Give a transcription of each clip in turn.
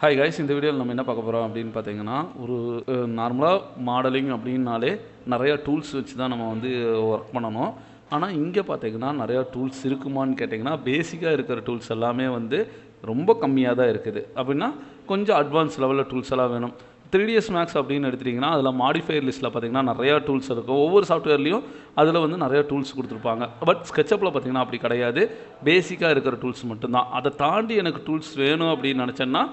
Hi guys, இந்த வீடியோவில் நம்ம என்ன பார்க்க போகிறோம் அப்படின்னு பார்த்தீங்கன்னா, ஒரு நார்மலாக மாடலிங் அப்படின்னாலே நிறையா டூல்ஸ் வச்சு தான் நம்ம வந்து ஒர்க் பண்ணணும். ஆனால் இங்கே பார்த்தீங்கன்னா நிறையா டூல்ஸ் இருக்குமான்னு கேட்டிங்கன்னா, பேசிக்காக இருக்கிற டூல்ஸ் எல்லாமே வந்து ரொம்ப கம்மியாக தான் இருக்குது. அப்படின்னா கொஞ்சம் அட்வான்ஸ் லெவலில் டூல்ஸ் எல்லாம் வேணும். 3ds Max அப்படின்னு எடுத்துட்டிங்கன்னா அதில் மாடிஃபையர் லிஸ்ட்டில் பார்த்தீங்கன்னா நிறையா டூல்ஸ் இருக்கும். ஒவ்வொரு சாஃப்ட்வேர்லேயும் அதில் வந்து நிறையா டூல்ஸ் கொடுத்துருப்பாங்க. பட் ஸ்கெட்சப்பில் பார்த்தீங்கன்னா அப்படி கிடையாது. பேசிக்காக இருக்கிற டூல்ஸ் மட்டும்தான். அதை தாண்டி எனக்கு டூல்ஸ் வேணும் அப்படின்னு நினச்சேன்னா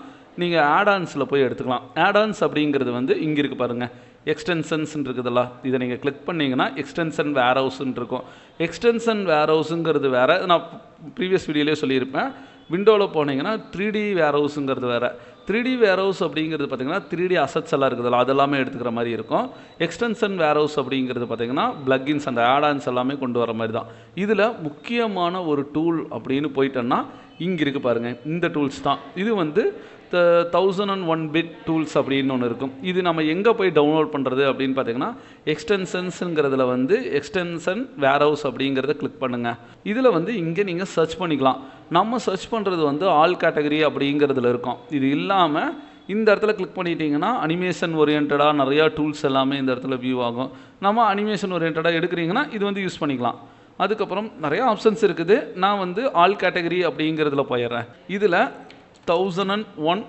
நீங்கள் ஆடான்ஸில் போய் எடுத்துக்கலாம். ஆடான்ஸ் அப்படிங்கிறது வந்து இங்கே இருக்குது பாருங்கள், எக்ஸ்டென்ஷன்ஸ்ன்னு இருக்குதுல்ல, இதை நீங்கள் கிளிக் பண்ணிங்கன்னா எக்ஸ்டென்ஷன் வேர்ஹவுஸ்ன்னு இருக்கும். எக்ஸ்டென்ஷன் வேர்ஹவுஸுங்கிறது வேறு. நான் ப்ரீவியஸ் வீடியோலேயே சொல்லியிருப்பேன். விண்டோவில் போனீங்கன்னா 3D வேர்ஹவுஸுங்கிறது வேறு. 3D வேர்ஹவுஸ் அப்படிங்கிறது பார்த்திங்கன்னா 3D அசட்ஸ் எல்லாம் இருக்குதுல்ல, அதெல்லாமே எடுத்துக்கிற மாதிரி இருக்கும். எக்ஸ்டென்ஷன் வேர்ஹவுஸ் அப்படிங்கிறது பார்த்திங்கன்னா ப்ளக்கின்ஸ், அந்த ஆடான்ஸ் எல்லாமே கொண்டு வர மாதிரி தான். இதில் முக்கியமான ஒரு டூல் அப்படின்னு போயிட்டோன்னா இங்கே இருக்குது பாருங்கள், இந்த டூல்ஸ் தான். இது வந்து 1001 பிட் டூல்ஸ் அப்படின்னு ஒன்று இருக்கும். இது நம்ம எங்கே போய் டவுன்லோட் பண்ணுறது அப்படின்னு பார்த்தீங்கன்னா, எக்ஸ்டென்ஷன்ஸுங்கிறதுல வந்து எக்ஸ்டென்ஷன் வேர்ஹவுஸ் அப்படிங்கிறத கிளிக் பண்ணுங்கள். இதில் வந்து இங்கே நீங்கள் சர்ச் பண்ணிக்கலாம். நம்ம சர்ச் பண்ணுறது வந்து ஆல் கேட்டகரி அப்படிங்கிறதுல இருக்கும். இது இல்லாமல் இந்த இடத்துல கிளிக் பண்ணிட்டீங்கன்னா அனிமேஷன் ஓரியன்டாக நிறையா டூல்ஸ் எல்லாமே இந்த இடத்துல வியூ ஆகும். நம்ம அனிமேஷன் ஓரியன்டாக எடுக்கிறீங்கன்னா இது வந்து யூஸ் பண்ணிக்கலாம். அதுக்கப்புறம் நிறையா ஆப்ஷன்ஸ் இருக்குது. நான் வந்து ஆல் கேட்டகரி அப்படிங்கிறதுல போயிடுறேன். இதில் 1001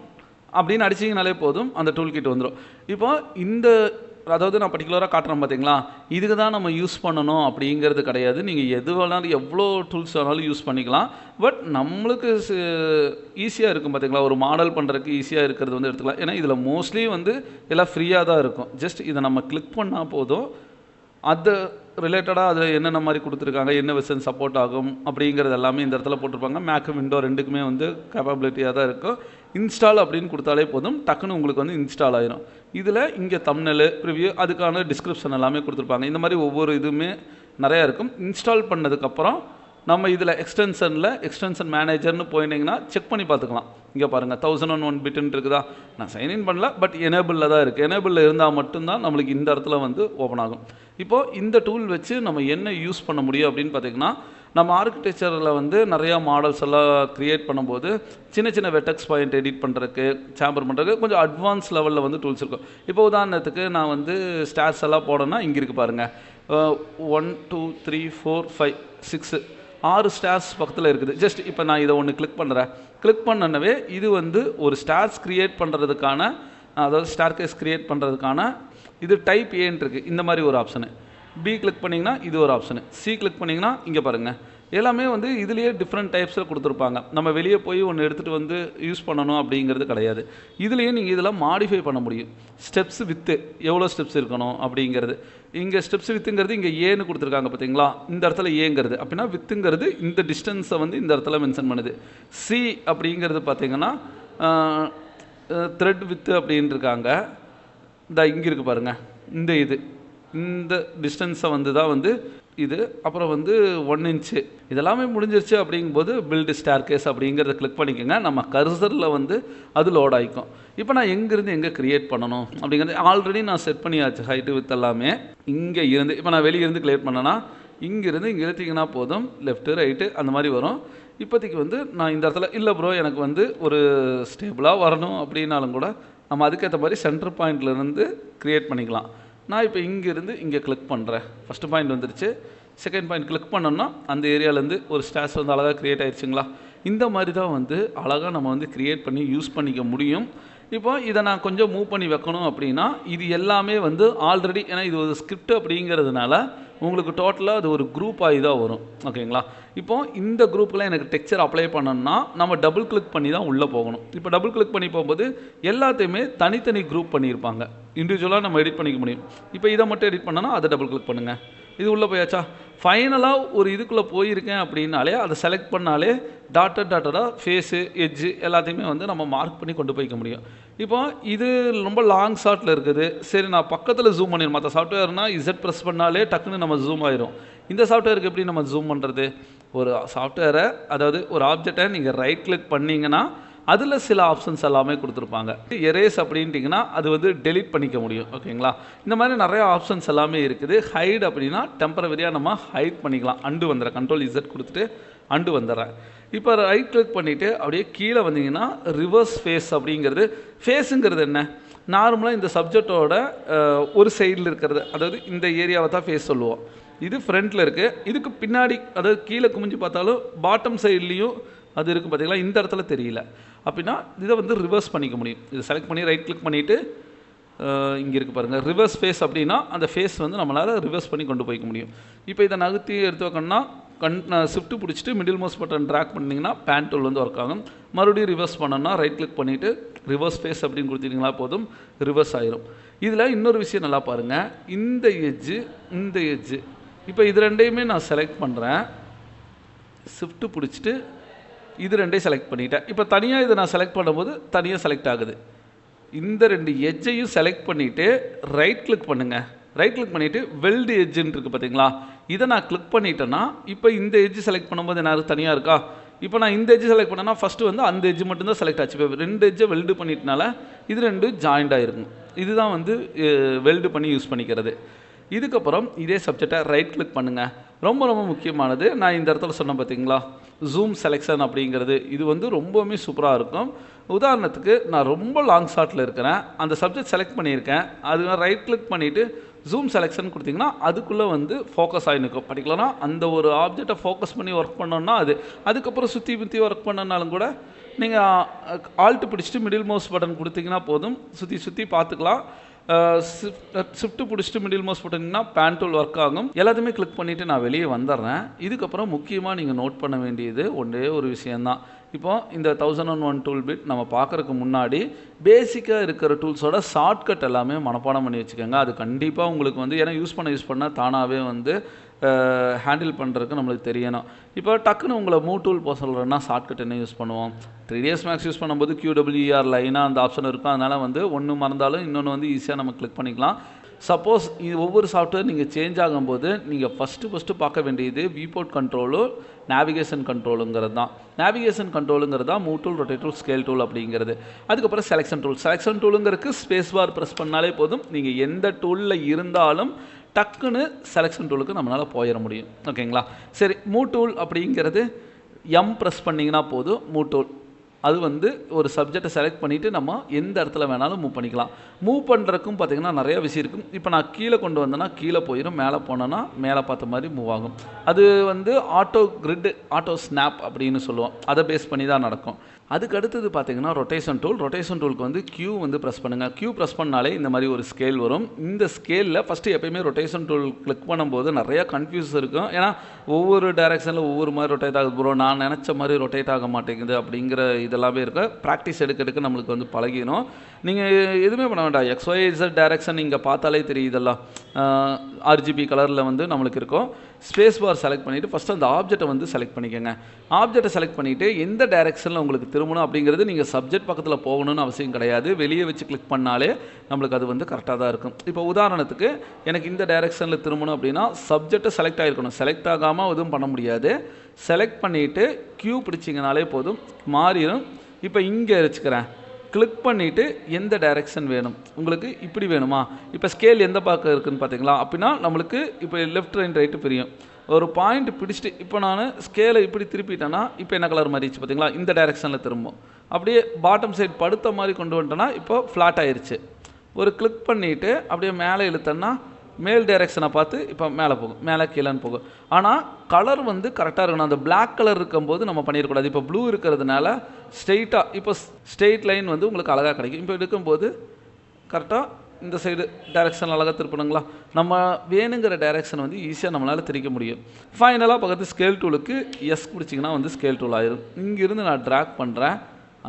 அப்படின்னு அடிச்சிங்கனாலே போதும், அந்த டூல் கிட் வந்துடும். இப்போ இந்த அதாவது நான் பர்டிகுலராக காட்டுறேன் பார்த்தீங்களா, இதுக்கு தான் நம்ம யூஸ் பண்ணணும் அப்படிங்கிறது கிடையாது. நீங்கள் எது வேணாலும் எவ்வளோ டூல்ஸ் வேணாலும் யூஸ் பண்ணிக்கலாம். பட் நம்மளுக்கு ஈஸியாக இருக்கும் பார்த்தீங்களா, ஒரு மாடல் பண்ணுறதுக்கு ஈஸியாக இருக்கிறது வந்து எடுத்துக்கலாம். ஏன்னா இதில் மோஸ்ட்லி வந்து எல்லாம் ஃப்ரீயாக தான் இருக்கும். ஜஸ்ட் இதை நம்ம கிளிக் பண்ணால் போதும், அது ரிலேட்டடாக அதில் என்னென்ன மாதிரி கொடுத்துருக்காங்க, என்ன வெர்ஷன் சப்போர்ட் ஆகும் அப்படிங்கிறது எல்லாமே இந்த இடத்துல போட்டிருப்பாங்க. மேக் விண்டோ ரெண்டுக்குமே வந்து கேப்பபிலிட்டியாக தான் இருக்கும். இன்ஸ்டால் அப்படின்னு கொடுத்தாலே போதும், டக்குன்னு உங்களுக்கு வந்து இன்ஸ்டால் ஆயிரும். இதில் இங்கே தம்ப்நெயில், ப்ரிவ்யூ, அதுக்கான டிஸ்கிரிப்ஷன் எல்லாமே கொடுத்துருப்பாங்க. இந்த மாதிரி ஒவ்வொரு இதுவுமே நிறையா இருக்கும். இன்ஸ்டால் பண்ணதுக்கப்புறம் நம்ம இதில் எக்ஸ்டென்ஷன் மேனேஜர்னு போயிட்டீங்கன்னா செக் பண்ணி பார்த்துக்கலாம். இங்கே பாருங்கள் 1001 பிட்டுன்னு இருக்குதா. நான் சைன்இன் பண்ணல, பட் எனேபிளில் தான் இருக்குது. எனேபிளில் இருந்தால் மட்டும்தான் நம்மளுக்கு இந்த இடத்துல வந்து ஓப்பன் ஆகும். இப்போது இந்த டூல் வச்சு நம்ம என்ன யூஸ் பண்ண முடியும் அப்படின்னு பார்த்திங்கன்னா, நம்ம ஆர்கிடெக்சரில் வந்து நிறையா மாடல்ஸ் எல்லாம் க்ரியேட் பண்ணும்போது சின்ன சின்ன வெட்டக்ஸ் பாயிண்ட் எடிட் பண்ணுறதுக்கு, சேம்பர் பண்ணுறதுக்கு கொஞ்சம் அட்வான்ஸ் லெவலில் வந்து டூல்ஸ் இருக்கும். இப்போ உதாரணத்துக்கு நான் வந்து ஸ்டார்ஸ் எல்லாம் போடணும்னா இங்கே இருக்குது பாருங்கள், 1 2 3 4 5 6 6 ஸ்டார்ஸ் பக்கத்தில் இருக்குது. ஜஸ்ட் இப்போ நான் இதை ஒன்று கிளிக் பண்ணுறேன். கிளிக் பண்ணனவே இது வந்து ஒரு ஸ்டார்ஸ் க்ரியேட் பண்ணுறதுக்கான, அதாவது ஸ்டார் கேஸ் க்ரியேட் பண்ணுறதுக்கான இது டைப் ஏன்னு இருக்குது. இந்த மாதிரி ஒரு ஆப்ஷனு. பி கிளிக் பண்ணிங்கன்னா இது ஒரு ஆப்ஷனு. சி கிளிக் பண்ணிங்கன்னா இங்கே பாருங்கள், எல்லாமே வந்து இதுலேயே டிஃப்ரெண்ட் டைப்ஸில் கொடுத்துருப்பாங்க. நம்ம வெளியே போய் ஒன்று எடுத்துகிட்டு வந்து யூஸ் பண்ணணும் அப்படிங்கிறது கிடையாது. இதுலேயே நீங்கள் இதெல்லாம் மாடிஃபை பண்ண முடியும். ஸ்டெப்ஸ் வித்து எவ்வளோ ஸ்டெப்ஸ் இருக்கணும் அப்படிங்கிறது. இங்கே ஸ்டெப்ஸ் வித்துங்கிறது இங்கே ஏன்னு கொடுத்துருக்காங்க பார்த்தீங்களா, இந்த இடத்துல ஏங்கிறது அப்படின்னா வித்துங்கிறது இந்த டிஸ்டன்ஸை வந்து இந்த இடத்துல மென்ஷன் பண்ணுது. சி அப்படிங்கிறது பார்த்தீங்கன்னா த்ரெட் வித்து அப்படின்னு இருக்காங்க. இந்த இங்கே இருக்குது பாருங்கள், இந்த டிஸ்டன்ஸை வந்து தான் வந்து இது. அப்புறம் வந்து 1 இன்ச்சு இதெல்லாமே முடிஞ்சிருச்சு. அப்படிங்கும்போது பில்டு ஸ்டார் கேஸ் அப்படிங்கிறத கிளிக் பண்ணிக்கோங்க. நம்ம கர்சரில் வந்து அது லோட் ஆகிக்கும். இப்போ நான் எங்கேருந்து எங்கே க்ரியேட் பண்ணணும் அப்படிங்கிறது ஆல்ரெடி நான் செட் பண்ணியாச்சு. ஹைட்டு வித் எல்லாமே இங்கே இருந்து. இப்போ நான் வெளியே இருந்து க்ரியேட் பண்ணேன்னா இங்கேருந்து இங்கே எடுத்திங்கன்னா போதும், லெஃப்ட்டு ரைட்டு அந்த மாதிரி வரும். இப்போதைக்கு வந்து நான் இந்த இடத்துல இல்லை ப்ரோ, எனக்கு வந்து ஒரு ஸ்டேபிளாக வரணும் அப்படின்னாலும் கூட நம்ம அதுக்கேற்ற மாதிரி சென்டர் பாயிண்ட்லேருந்து க்ரியேட் பண்ணிக்கலாம். நான் இப்போ இங்கேருந்து இங்கே கிளிக் பண்ணுறேன். ஃபஸ்ட்டு பாயிண்ட் வந்துருச்சு. செகண்ட் பாயிண்ட் கிளிக் பண்ணோன்னா அந்த ஏரியாவிலேருந்து ஒரு ஸ்டார்ஸ் வந்து அழகாக க்ரியேட் ஆகிடுச்சுங்களா. இந்த மாதிரி தான் வந்து அழகாக நம்ம வந்து க்ரியேட் பண்ணி யூஸ் பண்ணிக்க முடியும். இப்போ இதை நான் கொஞ்சம் மூவ் பண்ணி வைக்கணும் அப்படின்னா இது எல்லாமே வந்து ஆல்ரெடி, ஏன்னா இது ஒரு ஸ்கிரிப்ட் அப்படிங்கிறதுனால உங்களுக்கு டோட்டலாக அது ஒரு குரூப் ஆகி தான் வரும். ஓகேங்களா. இப்போது இந்த குரூப்பில் எனக்கு டெக்ஸ்சர் அப்ளை பண்ணணும்னா நம்ம டபுள் கிளிக் பண்ணி தான் உள்ளே போகணும். இப்போ டபுள் கிளிக் பண்ணி போகும்போது எல்லாத்தையுமே தனித்தனி குரூப் பண்ணியிருப்பாங்க. இண்டிவிஜுவலாக நம்ம எடிட் பண்ணிக்க முடியும். இப்போ இதை மட்டும் எடிட் பண்ணனா அதை டபுள் கிளிக் பண்ணுங்கள். இது உள்ளே போயாச்சா. ஃபைனலாக ஒரு இதுக்குள்ளே போயிருக்கேன் அப்படின்னாலே அதை செலக்ட் பண்ணாலே டாட்டடாக ஃபேஸு, எட்ஜு எல்லாத்தையுமே வந்து நம்ம மார்க் பண்ணி கொண்டு போய்க்க முடியும். இப்போ இது ரொம்ப லாங் ஷாட்டில் இருக்குது. சரி, நான் பக்கத்தில் ஜூம் பண்ணிடுறேன். மற்ற சாஃப்ட்வேர்னால் இசட் ப்ரெஸ் பண்ணாலே டக்குன்னு நம்ம ஜூம் ஆயிரும். இந்த சாஃப்ட்வேருக்கு எப்படி நம்ம ஜூம் பண்ணுறது? ஒரு சாஃப்ட்வேரை, அதாவது ஒரு ஆப்ஜெக்டை நீங்கள் ரைட் கிளிக் பண்ணிங்கன்னா அதில் சில ஆப்ஷன்ஸ் எல்லாமே கொடுத்துருப்பாங்க. எரேஸ் அப்படின்ட்டிங்கன்னா அது வந்து டெலீட் பண்ணிக்க முடியும். ஓகேங்களா? இந்த மாதிரி நிறைய ஆப்ஷன்ஸ் எல்லாமே இருக்குது. ஹைட் அப்படின்னா டெம்பரவரியாக நம்ம ஹைட் பண்ணிக்கலாம். அண்டு வந்துடுறேன், கண்ட்ரோல் இசட் கொடுத்துட்டு அண்டு வந்துடுறேன். இப்போ ரைட் கிளிக் பண்ணிவிட்டு அப்படியே கீழே வந்தீங்கன்னா ரிவர்ஸ் ஃபேஸ் அப்படிங்கிறது, ஃபேஸுங்கிறது என்ன, நார்மலாக இந்த சப்ஜெக்டோட ஒரு சைடில் இருக்கிறது, அதாவது இந்த ஏரியாவை தான் ஃபேஸ் சொல்லுவோம். இது ஃப்ரண்ட்டில் இருக்குது. இதுக்கு பின்னாடி அதாவது கீழே குமிஞ்சு பார்த்தாலும் பாட்டம் சைட்லேயும் அது இருக்குது பார்த்தீங்களா, இந்த இடத்துல தெரியல. அப்படின்னா இதை வந்து ரிவர்ஸ் பண்ணிக்க முடியும். இதை செலக்ட் பண்ணி ரைட் கிளிக் பண்ணிவிட்டு இங்கே இருக்குது பாருங்கள், ரிவர்ஸ் ஃபேஸ் அப்படின்னா அந்த ஃபேஸ் வந்து நம்மளால் ரிவர்ஸ் பண்ணி கொண்டு போய்க்க முடியும். இப்போ இதை நகர்த்தி எடுத்து வைக்கணும்னா ஷிஃப்ட் பிடிச்சிட்டு மிடில் மவுஸ் பட்டன் ட்ராக் பண்ணிங்கன்னா பேன் டூல் வந்து ஒர்க் ஆகும். மறுபடியும் ரிவர்ஸ் பண்ணோன்னா ரைட் கிளிக் பண்ணிவிட்டு ரிவர்ஸ் ஃபேஸ் அப்படின்னு கொடுத்தீங்களா போதும், ரிவர்ஸ் ஆயிரும். இதில் இன்னொரு விஷயம் நல்லா பாருங்கள், இந்த எட்ஜு இந்த எட்ஜு, இப்போ இது ரெண்டையுமே நான் செலக்ட் பண்ணுறேன். ஷிஃப்ட் பிடிச்சிட்டு இது ரெண்டையும் செலக்ட் பண்ணிட்டேன். இப்போ தனியாக இதை நான் செலக்ட் பண்ணும்போது தனியாக செலக்ட் ஆகுது. இந்த ரெண்டு எட்ஜையும் செலக்ட் பண்ணிவிட்டு ரைட் கிளிக் பண்ணுங்கள். ரைட் கிளிக் பண்ணிவிட்டு வெல்டு எட்ஜுன்னு இருக்குது பார்த்தீங்களா, இதை நான் கிளிக் பண்ணிட்டேன்னா இப்போ இந்த எட்ஜ் செலக்ட் பண்ணும்போது என்ன தனியாக இருக்கா. இப்போ நான் இந்த எட்ஜ் செலக்ட் பண்ணேன்னா ஃபஸ்ட்டு வந்து அந்த எட்ஜ் மட்டும்தான் செலக்ட் ஆச்சு. இப்போ ரெண்டு எட்ஜை வெல்டு பண்ணிட்டனால இது ரெண்டு ஜாயிண்ட் ஆகிருக்கும். இதுதான் வந்து வெல்டு பண்ணி யூஸ் பண்ணிக்கிறது. இதுக்கப்புறம் இதே சப்ஜெக்டை ரைட் கிளிக் பண்ணுங்கள். ரொம்ப ரொம்ப முக்கியமானது, நான் இந்த இடத்துல சொன்னேன் பார்த்தீங்களா, ஜூம் செலெக்ஷன் அப்படிங்கிறது, இது வந்து ரொம்பவுமே சூப்பராக இருக்கும். உதாரணத்துக்கு நான் ரொம்ப லாங் ஷாட்டில் இருக்கிறேன், அந்த சப்ஜெக்ட் செலக்ட் பண்ணியிருக்கேன், அது ரைட் கிளிக் பண்ணிவிட்டு ஜூம் செலெக்ஷன் கொடுத்திங்கன்னா அதுக்குள்ளே வந்து ஃபோக்கஸ் ஆகி நிற்கும். பர்டிகுலராக அந்த ஒரு ஆப்ஜெக்டை ஃபோக்கஸ் பண்ணி ஒர்க் பண்ணோன்னா அதுக்கப்புறம் சுற்றி ஒர்க் பண்ணனாலும் கூட நீங்கள் ஆல்ட்டு பிடிச்சிட்டு மிடில் மவுஸ் பட்டன் கொடுத்தீங்கன்னா போதும், சுற்றி பார்த்துக்கலாம். ஷிஃப்ட் பிடிச்சிட்டு மிடில் மவுஸ் போட்டிங்கன்னா பேன் டூல் ஒர்க் ஆகும். எல்லாத்தையுமே கிளிக் பண்ணிவிட்டு நான் வெளியே வந்துடுறேன். இதுக்கப்புறம் முக்கியமாக நீங்கள் நோட் பண்ண வேண்டியது ஒன்றே ஒரு விஷயந்தான். இப்போ இந்த 1001 டூல் பிட் நம்ம பார்க்குறதுக்கு முன்னாடி பேசிக்காக இருக்கிற டூல்ஸோட ஷார்ட்கட் எல்லாமே மனப்பாடம் பண்ணி வச்சுக்கோங்க. அது கண்டிப்பாக உங்களுக்கு வந்து ஏன்னா யூஸ் பண்ண தானாகவே வந்து ஹேண்டில் பண்ணுறதுக்கு நம்மளுக்கு தெரியணும். இப்போ டக்குன்னு உங்களை மூவ் டூல் போக சொல்கிறேன்னா ஷார்ட்கட் என்ன யூஸ் பண்ணுவோம், 3ds Max யூஸ் பண்ணும்போது QWER லைனாக அந்த ஆப்ஷன் இருக்கும். அதனால் வந்து ஒன்று மறந்தாலும் இன்னொன்று வந்து ஈஸியாக நம்ம கிளிக் பண்ணிக்கலாம். சப்போஸ் இது ஒவ்வொரு சாஃப்ட்வேர் நீங்கள் சேஞ்ச் ஆகும்போது நீங்கள் ஃபஸ்ட்டு பார்க்க வேண்டியது வியூபோர்ட் கண்ட்ரோலு, நேவிகேஷன் கண்ட்ரோலுங்கிறது தான். நேவிகேஷன் கண்ட்ரோலுங்கிறது தான் move tool, rotate tool, scale tool அப்படிங்கிறது. அதுக்கப்புறம் செலெக்ஷன் டூலுங்கிறதுக்கு ஸ்பேஸ் பார் ப்ரெஸ் பண்ணாலே போதும், நீங்கள் எந்த டூலில் இருந்தாலும் டக்குன்னு செலெக்ஷன் டூலுக்கு நம்மளால் போயிட முடியும். ஓகேங்களா? சரி, மூவ் டூல் அப்படிங்கிறது ப்ரெஸ் பண்ணிங்கன்னா போதும், மூவ் டூல் அது வந்து ஒரு சப்ஜெக்டை செலக்ட் பண்ணிவிட்டு நம்ம எந்த இடத்துல வேணாலும் மூவ் பண்ணிக்கலாம். மூவ் பண்ணுறதுக்கும் பார்த்திங்கன்னா நிறையா விஷயம் இருக்கும். இப்போ நான் கீழே கொண்டு வந்தேன்னா கீழே போயிடும், மேலே போனோன்னா மேலே பார்த்த மாதிரி மூவ் ஆகும். அது வந்து ஆட்டோ கிரிட், ஆட்டோ ஸ்னாப் அப்படின்னு சொல்லுவோம். அதை பேஸ் பண்ணி தான் நடக்கும். அதுக்கு அடுத்தது பார்த்திங்கன்னா ரொட்டேஷன் டூலுக்கு வந்து Q வந்து ப்ரெஸ் பண்ணுங்கள். Q ப்ரெஸ் பண்ணாலே இந்த மாதிரி ஒரு ஸ்கேல் வரும். இந்த ஸ்கேலில் ஃபஸ்ட்டு எப்போயுமே ரொட்டேஷன் டூல் கிளிக் பண்ணும்போது நிறையா கன்ஃபியூஸ் இருக்கும். ஏன்னா ஒவ்வொரு டைரெக்ஷனில் ஒவ்வொரு மாதிரி ரொட்டேட் ஆகுது ப்ரோ, நான் நினச்ச மாதிரி ரொட்டேட் ஆக மாட்டேங்குது அப்படிங்கிற இதெல்லாமே இருக்குது. ப்ராக்டிஸ் எடுக்க நம்மளுக்கு வந்து பழகிடும். நீங்கள் எதுவுமே பண்ண வேண்டாம், XYZ டைரெக்ஷன் இங்கே பார்த்தாலே தெரியுதெல்லாம் RGB கலரில் வந்து நம்மளுக்கு இருக்கும். ஸ்பேஸ் பார் செலக்ட் பண்ணிவிட்டு ஃபஸ்ட்டு அந்த ஆப்ஜெக்டை வந்து செலக்ட் பண்ணிக்கோங்க. ஆப்ஜெக்டை செலக்ட் பண்ணிவிட்டு எந்த டைரெக்ஷனில் உங்களுக்கு திரும்பணும் அப்படிங்கிறது நீங்கள் சப்ஜெக்ட் பக்கத்தில் போகணும்னு அவசியம் கிடையாது. வெளியே வச்சு கிளிக் பண்ணாலே நம்மளுக்கு அது வந்து கரெக்டாக தான் இருக்கும். இப்போ உதாரணத்துக்கு எனக்கு இந்த டைரெக்ஷனில் திரும்பணும் அப்படின்னா சப்ஜெக்டை செலக்ட் ஆகிருக்கணும். செலக்ட் ஆகாமல் எதுவும் பண்ண முடியாது. செலக்ட் பண்ணிவிட்டு Q பிடிச்சிங்கனாலே போதும், மாறிடும். இப்போ இங்கே வச்சுக்கிறேன், கிளிக் பண்ணிவிட்டு எந்த டைரெக்ஷன் வேணும் உங்களுக்கு, இப்படி வேணுமா, இப்போ ஸ்கேல் எந்த பக்கம் இருக்குதுன்னு பார்த்தீங்களா, அப்படின்னா நம்மளுக்கு இப்போ லெஃப்ட் ரைட்டு பிரியும். ஒரு பாயிண்ட் பிடிச்சிட்டு இப்போ நான் ஸ்கேலை இப்படி திருப்பிட்டேன்னா இப்போ என்ன கலர் மாறிடுச்சு பார்த்தீங்களா, இந்த டைரெக்ஷனில் திரும்பும். அப்படியே பாட்டம் சைடு படுத்த மாதிரி கொண்டு வந்துட்டேன்னா இப்போ ஃப்ளாட் ஆயிடுச்சு. ஒரு கிளிக் பண்ணிவிட்டு அப்படியே மேலே இழுத்தேன்னா மேல் டைரெக்ஷனை பார்த்து இப்போ மேலே போகும், மேலே கீழேன்னு போகும். ஆனால் கலர் வந்து கரெக்டாக இருக்கணும். அந்த பிளாக் கலர் இருக்கும்போது நம்ம பண்ணிடக்கூடாது. இப்போ ப்ளூ இருக்கிறதுனால ஸ்ட்ரெயிட்டாக இப்போ ஸ்ட்ரெயிட் லைன் வந்து உங்களுக்கு அழகாக கிடைக்கும். இப்போ இருக்கும்போது கரெக்டாக இந்த சைடு டைரெக்ஷன் அழகாக திருப்பணுங்களா, நம்ம வேணுங்கிற டைரெக்ஷன் வந்து ஈஸியாக நம்மளால் திரிக்க முடியும். ஃபைனலாக பக்கத்து ஸ்கேல் டூலுக்கு எஸ் பிடிச்சிங்கன்னா வந்து ஸ்கேல் டூல் ஆயிரும். இங்கேருந்து நான் ட்ராக் பண்ணுறேன்,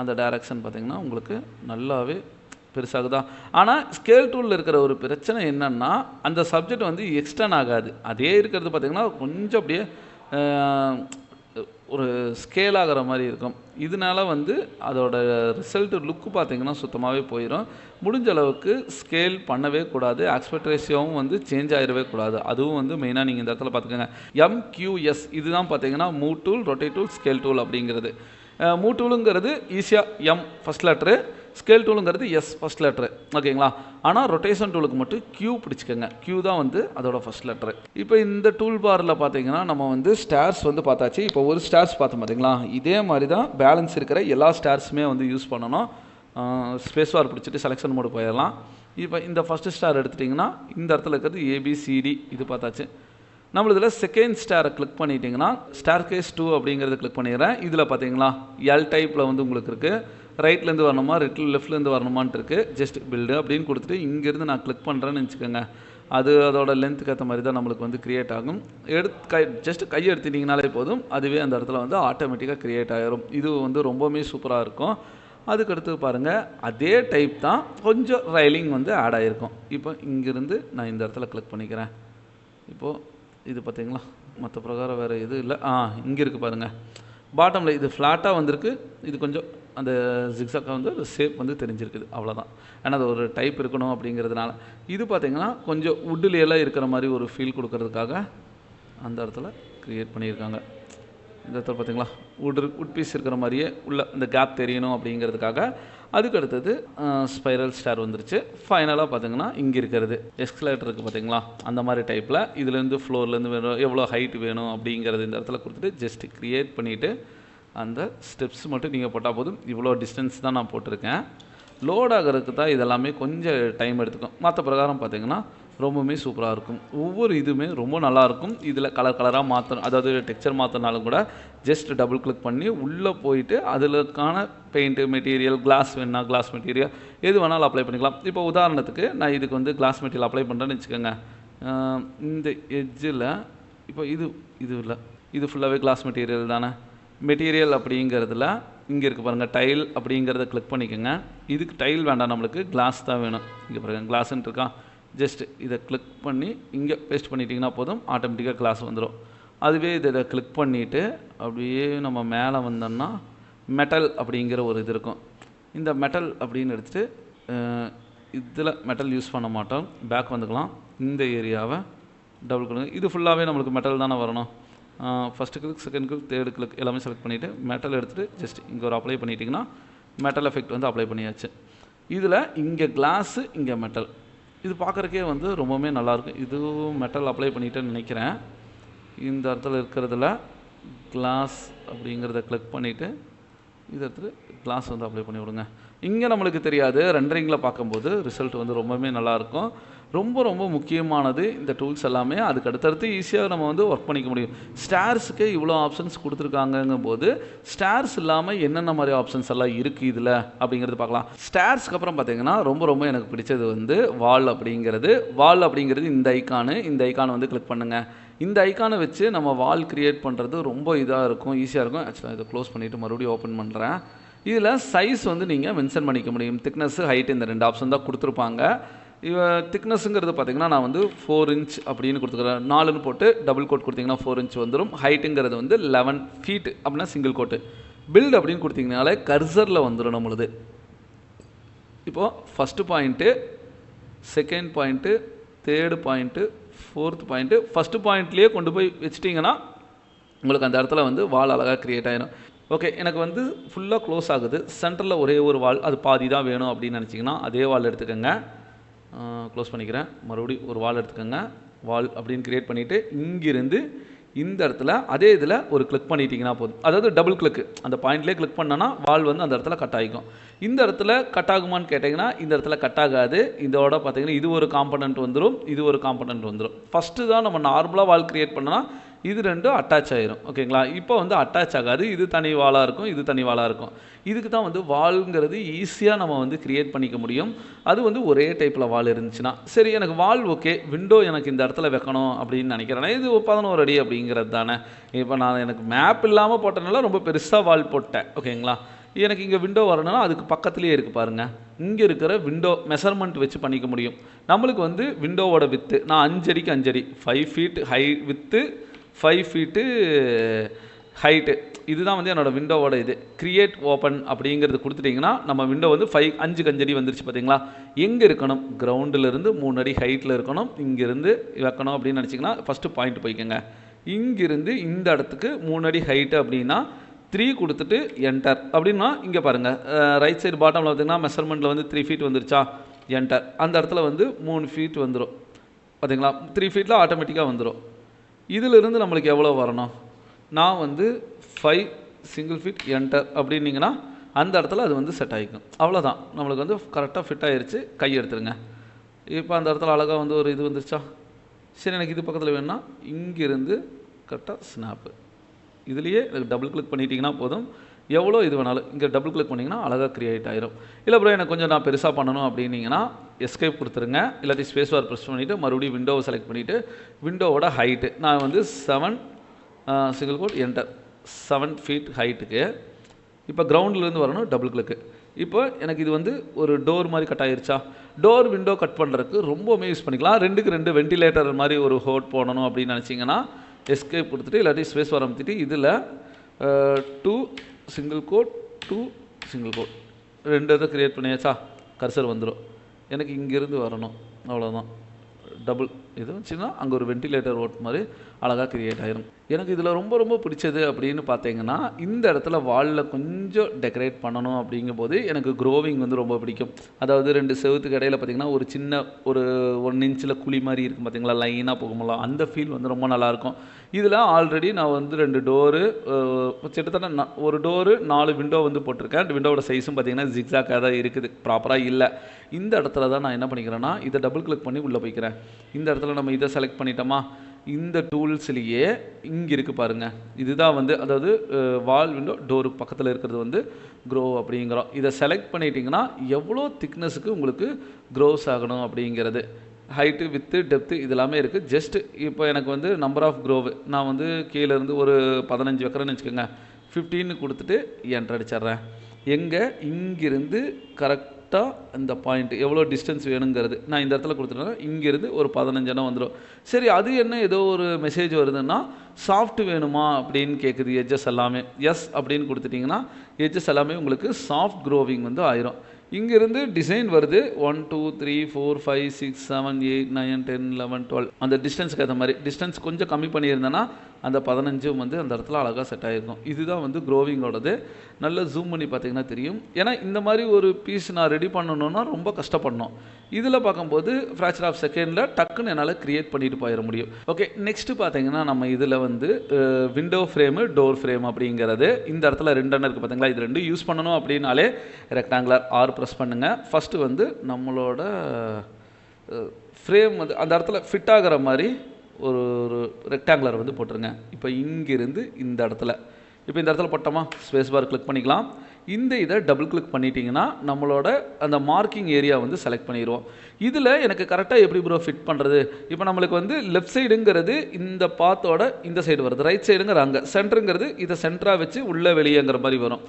அந்த டைரெக்ஷன் பார்த்திங்கன்னா உங்களுக்கு நல்லாவே பெருசாகுதா. ஆனால் ஸ்கேல் டூலில் இருக்கிற ஒரு பிரச்சனை என்னென்னா அந்த சப்ஜெக்ட் வந்து எக்ஸ்டர்ன் ஆகாது. அதே இருக்கிறது பார்த்திங்கன்னா கொஞ்சம் அப்படியே ஒரு ஸ்கேல் ஆகிற மாதிரி இருக்கும். இதனால வந்து அதோட ரிசல்ட் லுக்கு பார்த்திங்கன்னா சுத்தமாகவே போயிடும். முடிஞ்ச அளவுக்கு ஸ்கேல் பண்ணவே கூடாது. ஆஸ்பெக்ட் ரேஷியோவும் வந்து சேஞ்ச் ஆகிடவே கூடாது. அதுவும் வந்து மெயினாக நீங்கள் இந்த இடத்துல பார்த்துக்கோங்க. MQS இதுதான் பார்த்திங்கன்னா move tool, rotate tool, scale tool அப்படிங்கிறது. மூவ் டூலுங்கிறது ஈஸியாக எம் ஃபஸ்ட் லெட்ரு, ஸ்கேல் டூலுங்கிறது எஸ் ஃபஸ்ட் லெட்ரு, ஓகேங்களா. ஆனால் ரொட்டேஷன் டூலுக்கு மட்டும் கியூ பிடிச்சிக்கோங்க, கியூ தான் வந்து அதோட ஃபஸ்ட் லெட்ரு. இப்போ இந்த டூல் பாரில் பார்த்தீங்கன்னா நம்ம வந்து ஸ்டார்ஸ் வந்து பார்த்தாச்சு. இப்போ ஒரு ஸ்டார்ஸ் பார்த்தோம் பார்த்தீங்களா, இதே மாதிரி தான் பேலன்ஸ் இருக்கிற எல்லா ஸ்டார்ஸுமே வந்து யூஸ் பண்ணணும். ஸ்பேஸ் பார் பிடிச்சிட்டு செலெக்ஷன் மோடு போயிடலாம். இப்போ இந்த ஃபஸ்ட்டு ஸ்டார் எடுத்துட்டிங்கன்னா இந்த இடத்துல இருக்கிறது ஏபிசிடி, இது பார்த்தாச்சு. நம்ம இதில் செகண்ட் ஸ்டாரை கிளிக் பண்ணிட்டீங்கன்னா ஸ்டார் கேஸ் 2 அப்படிங்கிறது கிளிக் பண்ணிடுறேன். இதில் பார்த்தீங்களா எல் டைப்பில் வந்து உங்களுக்கு இருக்குது. ரைட்லேருந்து வரணுமா லெஃப்ட்லேருந்து வரணுமான்ட்டு இருக்குது. ஜஸ்ட் பில்டு அப்படின்னு கொடுத்துட்டு இங்கேருந்து நான் கிளிக் பண்ணுறேன்னு வச்சுக்கோங்க. அது அதோட லென்த்துக்கு ஏற்ற மாதிரி தான் நம்மளுக்கு வந்து க்ரியேட் ஆகும். ஜஸ்ட் கையை எடுத்துட்டிங்கனாலே போதும், அதுவே அந்த இடத்துல வந்து ஆட்டோமேட்டிக்காக க்ரியேட் ஆகிரும். இது வந்து ரொம்பவுமே சூப்பராக இருக்கும். அதுக்கடுத்து பாருங்கள், அதே டைப் தான் கொஞ்சம் ரைலிங் வந்து ஆட் ஆகிருக்கும். இப்போ இங்கேருந்து நான் இந்த இடத்துல கிளிக் பண்ணிக்கிறேன். இப்போது இது பார்த்தீங்களா, மற்ற பிரகாரம் வேறு எதுவும் இல்லை. இங்கே இருக்குது பாருங்கள், பாட்டமில் இது ஃப்ளாட்டாக வந்திருக்கு. இது கொஞ்சம் அந்த ஜிக்ஸாக்காக வந்து அந்த ஷேப் வந்து தெரிஞ்சிருக்குது, அவ்வளோதான். ஏன்னா அது ஒரு டைப் இருக்கணும் அப்படிங்கிறதுனால. இது பார்த்திங்கன்னா கொஞ்சம் வுட்லேயெல்லாம் இருக்கிற மாதிரி ஒரு ஃபீல் கொடுக்கறதுக்காக அந்த இடத்துல க்ரியேட் பண்ணியிருக்காங்க. இந்த இடத்துல பார்த்தீங்களா வுட் பீஸ் இருக்கிற மாதிரியே உள்ள இந்த கேப் தெரியணும் அப்படிங்கிறதுக்காக. அதுக்கு அடுத்தது ஸ்பைரல் ஸ்டார் வந்துருச்சு. ஃபைனலாக பார்த்தீங்கன்னா இங்கே இருக்கிறது எஸ்கலேட்டர் இருக்குது பார்த்தீங்களா, அந்த மாதிரி டைப்பில் இதுலேருந்து ஃப்ளோர்லேருந்து வேணும், எவ்வளோ ஹைட் வேணும் அப்படிங்கிறது இந்த இடத்துல கொடுத்துட்டு ஜஸ்ட் க்ரியேட் பண்ணிவிட்டு அந்த ஸ்டெப்ஸ் மட்டும் நீங்கள் போட்டால் போதும். இவ்வளோ டிஸ்டன்ஸ் தான் நான் போட்டிருக்கேன். லோட் ஆகிறதுக்கு தான் இதெல்லாமே கொஞ்சம் டைம் எடுத்துக்கும். மற்ற பிரகாரம் பார்த்திங்கன்னா ரொம்பவுமே சூப்பராக இருக்கும். ஒவ்வொரு இதுவுமே ரொம்ப நல்லாயிருக்கும். இதில் கலராக மாற்றணும், அதாவது டெக்ஸ்சர் மாற்றினாலும் கூட ஜஸ்ட் டபுள் கிளிக் பண்ணி உள்ளே போயிட்டு அதுக்கான பெயிண்ட்டு மெட்டீரியல், கிளாஸ் வேணுன்னா கிளாஸ் மெட்டீரியல் எது வேணாலும் அப்ளை பண்ணிக்கலாம். இப்போ உதாரணத்துக்கு நான் இதுக்கு வந்து கிளாஸ் மெட்டீரியல் அப்ளை பண்ணுறேன்னு வச்சுக்கோங்க. இந்த எட்ஜில் இப்போ இது இல்லை, இது ஃபுல்லாகவே கிளாஸ் மெட்டீரியல் தானே. மெட்டீரியல் அப்படிங்கிறதுல இங்கே இருக்குது பாருங்கள், டைல் அப்படிங்கிறத கிளிக் பண்ணிக்கோங்க. இதுக்கு டைல் வேண்டாம், நம்மளுக்கு கிளாஸ் தான் வேணும். இங்கே பாருங்கள் கிளாஸ்ன்னு இருக்கா, ஜஸ்ட் இதை கிளிக் பண்ணி இங்கே பேஸ்ட் பண்ணிட்டிங்கன்னா போதும், ஆட்டோமேட்டிக்காக கிளாஸ் வந்துடும். அதுவே இதை கிளிக் பண்ணிவிட்டு அப்படியே நம்ம மேலே வந்தோம்னா மெட்டல் அப்படிங்கிற ஒரு இது இருக்கும். இந்த மெட்டல் அப்படின்னு எடுத்துகிட்டு இதில் மெட்டல் யூஸ் பண்ண மாட்டோம், பேக் வந்துக்கலாம். இந்த ஏரியாவை டபுள் கொடுங்க. இது ஃபுல்லாகவே நம்மளுக்கு மெட்டல் தானே வரணும். First click, second click, third click எல்லாமே செலக்ட் பண்ணிவிட்டு மெட்டல் எடுத்துகிட்டு ஜஸ்ட் இங்கே ஒரு அப்ளை பண்ணிட்டிங்கன்னா மெட்டல் எஃபெக்ட் வந்து அப்ளை பண்ணியாச்சு. இதில் இங்கே கிளாஸு, இங்கே மெட்டல், இது பார்க்குறக்கே வந்து ரொம்பவுமே நல்லாயிருக்கும். இதுவும் மெட்டல் அப்ளை பண்ணிவிட்டேன்னு நினைக்கிறேன். இந்த இடத்துல இருக்கிறதுல கிளாஸ் அப்படிங்கிறத கிளிக் பண்ணிவிட்டு இது இடத்துல கிளாஸ் வந்து அப்ளை பண்ணி விடுங்க. இங்கே நம்மளுக்கு தெரியாது, ரெண்டரிங்கில் பார்க்கும்போது ரிசல்ட் வந்து ரொம்பவுமே நல்லாயிருக்கும். ரொம்ப ரொம்ப முக்கியமானது இந்த டூல்ஸ் எல்லாமே. அதுக்கு அடுத்தடுத்து ஈஸியாக நம்ம வந்து ஒர்க் பண்ணிக்க முடியும். ஸ்டார்ஸுக்கு இவ்வளோ ஆப்ஷன்ஸ் கொடுத்துருக்காங்கங்கும் போது ஸ்டார்ஸ் இல்லாமல் என்னென்ன மாதிரி ஆப்ஷன்ஸ் எல்லாம் இருக்குது இதில் அப்படிங்கிறது பார்க்கலாம். ஸ்டார்ஸ்க்கு அப்புறம் பார்த்தீங்கன்னா ரொம்ப ரொம்ப எனக்கு பிடிச்சது வந்து வால் அப்படிங்கிறது. வால் அப்படிங்கிறது இந்த ஐக்கானை வந்து கிளிக் பண்ணுங்கள். இந்த ஐக்கானை வச்சு நம்ம வால் க்ரியேட் பண்ணுறது ரொம்ப இதாக இருக்கும், ஈஸியாக இருக்கும். ஆக்சுவலாக இதை க்ளோஸ் பண்ணிவிட்டு மறுபடியும் ஓப்பன் பண்ணுறேன். இதில் சைஸ் வந்து நீங்கள் மென்ஷன் பண்ணிக்க முடியும். திக்னஸ்ஸு, ஹைட், இந்த 2 ஆப்ஷன் தான் கொடுத்துருப்பாங்க. திக்னஸ்ஸுங்கிறது பார்த்திங்கன்னா நான் வந்து 4 இன்ச் அப்படின்னு கொடுத்துக்கிறேன். 4ன்னு போட்டு டபுள் கோட் கொடுத்திங்கன்னா 4 இன்ச் வந்துடும். ஹைட்டுங்கிறது வந்து 11 ஃபீட் அப்படின்னா சிங்கிள் கோட்டு. பில்ட் அப்படின்னு கொடுத்திங்கனாலே கர்சரில் வந்துடும் நம்மளுது. இப்போது first point, second point, third point, fourth point, first பாயிண்ட்லேயே கொண்டு போய் வச்சிட்டிங்கன்னா உங்களுக்கு அந்த இடத்துல வந்து வால் அழகாக க்ரியேட் ஆகிடும். ஓகே, எனக்கு வந்து ஃபுல்லாக க்ளோஸ் ஆகுது. சென்டரில் ஒரே ஒரு வால், அது பாதி தான் வேணும் அப்படின்னு நினச்சிங்கன்னா அதே வால் எடுத்துக்கோங்க. க்ளோஸ் பண்ணிக்கிறேன். மறுபடியும் ஒரு வால் எடுத்துக்கோங்க. வால் அப்படின்னு க்ரியேட் பண்ணிவிட்டு இங்கிருந்து இந்த இடத்துல அதே இதில் ஒரு கிளிக் பண்ணிட்டீங்கன்னா போதும். அதாவது டபுள் கிளிக்கு, அந்த பாயிண்ட்லேயே கிளிக் பண்ணோன்னா வால் வந்து அந்த இடத்துல கட் ஆகிக்கும். இந்த இடத்துல கட் ஆகுமான்னு கேட்டிங்கன்னா இந்த இடத்துல கட் ஆகாது. இதோட பார்த்தீங்கன்னா இது ஒரு காம்பனண்ட் வந்துடும், இது ஒரு காம்பனண்ட் வந்துடும். ஃபஸ்ட்டு தான் நம்ம நார்மலாக வால் க்ரியேட் பண்ணோன்னா இது ரெண்டும் அட்டாச் ஆகிரும். ஓகேங்களா, இப்போ வந்து அட்டாச் ஆகாது. இது தனி வாலாக இருக்கும், இது தனி வாலாக இருக்கும். இதுக்கு தான் வந்து வால்ங்கிறது ஈஸியாக நம்ம வந்து க்ரியேட் பண்ணிக்க முடியும். அது வந்து ஒரே டைப்பில் வால் இருந்துச்சுன்னா. சரி, எனக்கு வால் ஓகே, விண்டோ எனக்கு இந்த இடத்துல வைக்கணும் அப்படின்னு நினைக்கிறேன்னா இது 11 அடி அப்படிங்கிறது தானே. இப்போ நான் எனக்கு மேப் இல்லாமல் போட்டனால ரொம்ப பெருசாக வால் போட்டேன். ஓகேங்களா, எனக்கு இங்கே விண்டோ வரணும்னா அதுக்கு பக்கத்துலேயே இருக்குது பாருங்கள். இங்கே இருக்கிற விண்டோ மெஷர்மெண்ட் வச்சு பண்ணிக்க முடியும். நம்மளுக்கு வந்து விண்டோவோட வித்து நான் 5 அடிக்கு 5 அடி, 5 feet high with, 5 feet height, இதுதான் வந்து என்னோடய விண்டோவோட இது. க்ரியேட் ஓப்பன் அப்படிங்கிறது கொடுத்துட்டிங்கன்னா நம்ம விண்டோ வந்து 5க்கு 5 அடி வந்துருச்சு. பார்த்தீங்களா, எங்கே இருக்கணும், கிரவுண்டிலேருந்து 3 அடி ஹைட்டில் இருக்கணும். இங்கேருந்து வைக்கணும் அப்படின்னு நினச்சிங்கன்னா ஃபஸ்ட்டு பாயிண்ட் போய்க்கோங்க. இங்கிருந்து இந்த இடத்துக்கு 3 அடி ஹைட்டு அப்படின்னா 3 கொடுத்துட்டு என்டர் அப்படின்னா இங்கே பாருங்கள் ரைட் சைடு பாட்டமில் பார்த்தீங்கன்னா மெஷர்மெண்ட்டில் வந்து 3 ஃபீட் வந்துருச்சா, என்டர். அந்த இடத்துல வந்து 3 ஃபீட் வந்துடும் பார்த்தீங்களா, 3 ஃபீட்டில் ஆட்டோமேட்டிக்காக வந்துடும். இதிலிருந்து நம்மளுக்கு எவ்வளோ வரணும், நான் வந்து 5 சிங்கிள் ஃபீட் என்டர் அப்படின்னீங்கன்னா அந்த இடத்துல அது வந்து செட் ஆகிக்கும். அவ்வளோதான், நம்மளுக்கு வந்து கரெக்டாக ஃபிட் ஆகிடுச்சு. கை எடுத்துருங்க. இப்போ அந்த இடத்துல அழகாக வந்து ஒரு இது வந்துருச்சா. சரி, எனக்கு இது பக்கத்தில் வேணும்னா இங்கிருந்து கரெக்டாக ஸ்னாப்பு. இதுலேயே எனக்கு டபுள் கிளிக் பண்ணிட்டீங்கன்னா போதும், எவ்வளோ இது வேணாலும் இங்கே டபுள் கிளிக் பண்ணிங்கன்னா அழகாக க்ரியேட் ஆயிரும். இல்லை ப்ரோ எனக்கு கொஞ்சம் நான் பெருசாக பண்ணணும் அப்படின்னீங்கன்னா எஸ்கேப் கொடுத்துருங்க, இல்லாட்டி ஸ்பேஸ் பார் ப்ரெஸ் பண்ணிவிட்டு மறுபடியும் விண்டோவை செலக்ட் பண்ணிவிட்டு விண்டோவோட ஹைட்டு நான் வந்து 7 சிங்கிள் கோட் என்டர் 7 ஃபீட் ஹைட்டுக்கு. இப்போ கிரவுண்ட்லேருந்து வரணும், டபுள் கிளிக்கு. இப்போ எனக்கு இது வந்து ஒரு டோர் மாதிரி கட் ஆகிருச்சா. டோர் விண்டோ கட் பண்ணுறதுக்கு ரொம்பவுமே யூஸ் பண்ணிக்கலாம். 2க்கு 2 வென்டிலேட்டர் மாதிரி ஒரு ஹோட் போடணும் அப்படின்னு நினச்சிங்கன்னா எஸ்கேப் கொடுத்துட்டு இல்லாட்டி ஸ்பேஸ் பார் அமுத்திட்டு இதில் 2 சிங்கிள் கோட் 2 சிங்கிள் கோட் 2 இதை க்ரியேட் பண்ணியாச்சா. கர்சர் வந்துடும். எனக்கு இங்கேருந்து வரணும், அவ்வளோதான். டபுள் இது வச்சுன்னா அங்கே ஒரு வென்டிலேட்டர் ஓட் மாதிரி அழகாக க்ரியேட் ஆகிரும். எனக்கு இதில் ரொம்ப ரொம்ப பிடிச்சது அப்படின்னு பார்த்தீங்கன்னா இந்த இடத்துல வாலில் கொஞ்சம் டெக்கரேட் பண்ணணும் அப்படிங்கும்போது எனக்கு க்ரோவிங் வந்து ரொம்ப பிடிக்கும். அதாவது 2 செவத்துக்கு இடையில் பார்த்திங்கன்னா ஒரு சின்ன ஒரு 1 இன்ச்சில் குழி மாதிரி இருக்கும் பார்த்திங்களா, லைனாக போகும்போது அந்த ஃபீல் வந்து ரொம்ப நல்லாயிருக்கும். இதில் ஆல்ரெடி நான் வந்து 2 டோரு கிட்டத்தட்ட ஒரு டோரு 4 விண்டோ வந்து போட்டிருக்கேன். விண்டோவோட சைஸும் பார்த்திங்கன்னா ஜிக்ஸாக்காக தான் இருக்குது, ப்ராப்பராக இல்லை. இந்த இடத்துல தான் நான் என்ன பண்ணிக்கிறேன்னா இதை டபுள் கிளிக் பண்ணி உள்ளே போய்க்கிறேன். இந்த இடத்துல நம்ம இதை செலக்ட் பண்ணிட்டோமா, இந்த டூல்ஸ்லேயே இங்கே இருக்குது பாருங்கள், இதுதான் வந்து அதாவது வால் விண்டோ டோருக்கு பக்கத்தில் இருக்கிறது வந்து க்ரோ அப்படிங்கிறோம். இதை செலக்ட் பண்ணிட்டீங்கன்னா எவ்வளோ திக்னஸுக்கு உங்களுக்கு க்ரோஸ் ஆகணும் அப்படிங்கிறது, ஹைட்டு வித்து டெப்த்து இது எல்லாமே இருக்குது. ஜஸ்ட் இப்போ எனக்கு வந்து நம்பர் ஆஃப் க்ரோவு நான் வந்து கீழேருந்து ஒரு 15 வைக்கிறேன்னு வச்சுக்கோங்க, 15 கொடுத்துட்டு என்டர் அடிச்சிட்றேன். எங்கே இங்கிருந்து கரெக்டாக இந்த பாயிண்ட் எவ்வளோ டிஸ்டன்ஸ் வேணுங்கிறது நான் இந்த இடத்துல கொடுத்துட்டேன்னா இங்கேருந்து ஒரு 15 வந்துடும். சரி, அது என்ன ஏதோ ஒரு மெசேஜ் வருதுன்னா சாஃப்ட் வேணுமா அப்படின்னு கேட்குது. எட்ஜஸ் எல்லாமே எஸ் அப்படின்னு கொடுத்துட்டிங்கன்னா எட்ஜஸ் எல்லாமே உங்களுக்கு சாஃப்ட் க்ரோவிங் வந்து ஆயிரும். இங்கிருந்து டிசைன் வருது 1 2 3 4 5 6 7 8 9 10 11 12 அந்த டிஸ்டன்ஸுக்கு ஏற்ற மாதிரி டிஸ்டன்ஸ் கொஞ்சம் கம்மி பண்ணியிருந்தேன்னா அந்த 15 வந்து அந்த இடத்துல அழகாக செட் ஆகிருக்கும். இதுதான் வந்து க்ரோவிங்கோடது. நல்லா ஜூம் பண்ணி பார்த்தீங்கன்னா தெரியும். ஏன்னா இந்த மாதிரி ஒரு பீஸ் நான் ரெடி பண்ணணுன்னா ரொம்ப கஷ்டப்படணும். இதில் பார்க்கும்போது ஃப்ராக்சர் ஆஃப் செகண்டில் டக்குன்னு என்னால் க்ரியேட் பண்ணிட்டு போயிட முடியும். ஓகே, நெக்ஸ்ட்டு பார்த்தீங்கன்னா நம்ம இதில் வந்து விண்டோ ஃப்ரேமு டோர் ஃப்ரேம் அப்படிங்கிறது இந்த இடத்துல 2 இருக்குது பார்த்தீங்களா. இது 2 யூஸ் பண்ணணும் அப்படின்னாலே ரெக்டாங்குலர் ஆர் ப்ரெஸ் பண்ணுங்கள். ஃபஸ்ட்டு வந்து நம்மளோட ஃப்ரேம் வந்து அந்த இடத்துல ஃபிட் ஆகிற மாதிரி ஒரு ரெக்டாங்குலர் வந்து போட்டுருங்க. இப்போ இங்கிருந்து இந்த இடத்துல இப்போ இந்த இடத்துல போட்டோமா, ஸ்பேஸ் பார் கிளிக் பண்ணிக்கலாம். இந்த இதை டபுள் கிளிக் பண்ணிட்டீங்கன்னா நம்மளோட அந்த மார்க்கிங் ஏரியா வந்து செலக்ட் பண்ணிடுவோம். இதில் எனக்கு கரெக்டாக எப்படி ப்ரோ ஃபிட் பண்ணுறது, இப்போ நம்மளுக்கு வந்து லெஃப்ட் சைடுங்கிறது இந்த பாத்தோட இந்த சைடு வருது, ரைட் சைடுங்கிற அங்கே, சென்டருங்கிறது இதை சென்டராக வச்சு உள்ளே வெளியேங்கிற மாதிரி வரும்.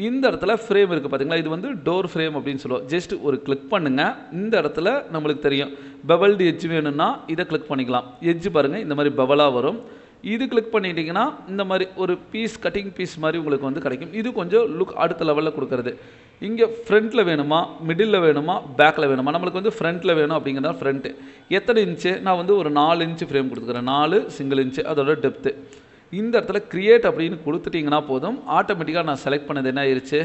இந்த இடத்துல ஃப்ரேம் இருக்குது பார்த்தீங்களா, இது வந்து டோர் ஃப்ரேம் அப்படின்னு சொல்லுவோம். ஜஸ்ட் ஒரு கிளிக் பண்ணுங்கள். இந்த இடத்துல நம்மளுக்கு தெரியும் பெவல்டு எட்ஜ் வேணும்னா இதை கிளிக் பண்ணிக்கலாம். எட்ஜ் பாருங்கள் இந்த மாதிரி பெவலாக வரும். இது கிளிக் பண்ணிட்டீங்கன்னா இந்த மாதிரி ஒரு பீஸ் கட்டிங் பீஸ் மாதிரி உங்களுக்கு வந்து கிடைக்கும். இது கொஞ்சம் லுக் அடுத்த லெவலில் கொடுக்குறது. இங்கே ஃப்ரண்ட்டில் வேணுமா, மிடில் வேணுமா, பேக்கில் வேணுமா, நம்மளுக்கு வந்து ஃப்ரண்ட்டில் வேணும் அப்படிங்கிறதா ஃப்ரண்ட்டு. எத்தனை இன்ச்சு, நான் வந்து ஒரு 4 இன்ச்சு ஃப்ரேம் கொடுத்துக்கிறேன். 4 சிங்கிள் இன்ச்சு அதோட டெப்த்து. இந்த இடத்துல க்ரியேட் அப்படின்னு கொடுத்துட்டிங்கன்னா போதும், ஆட்டோமேட்டிக்காக நான் செலக்ட் பண்ணது என்ன ஆயிடுச்சு,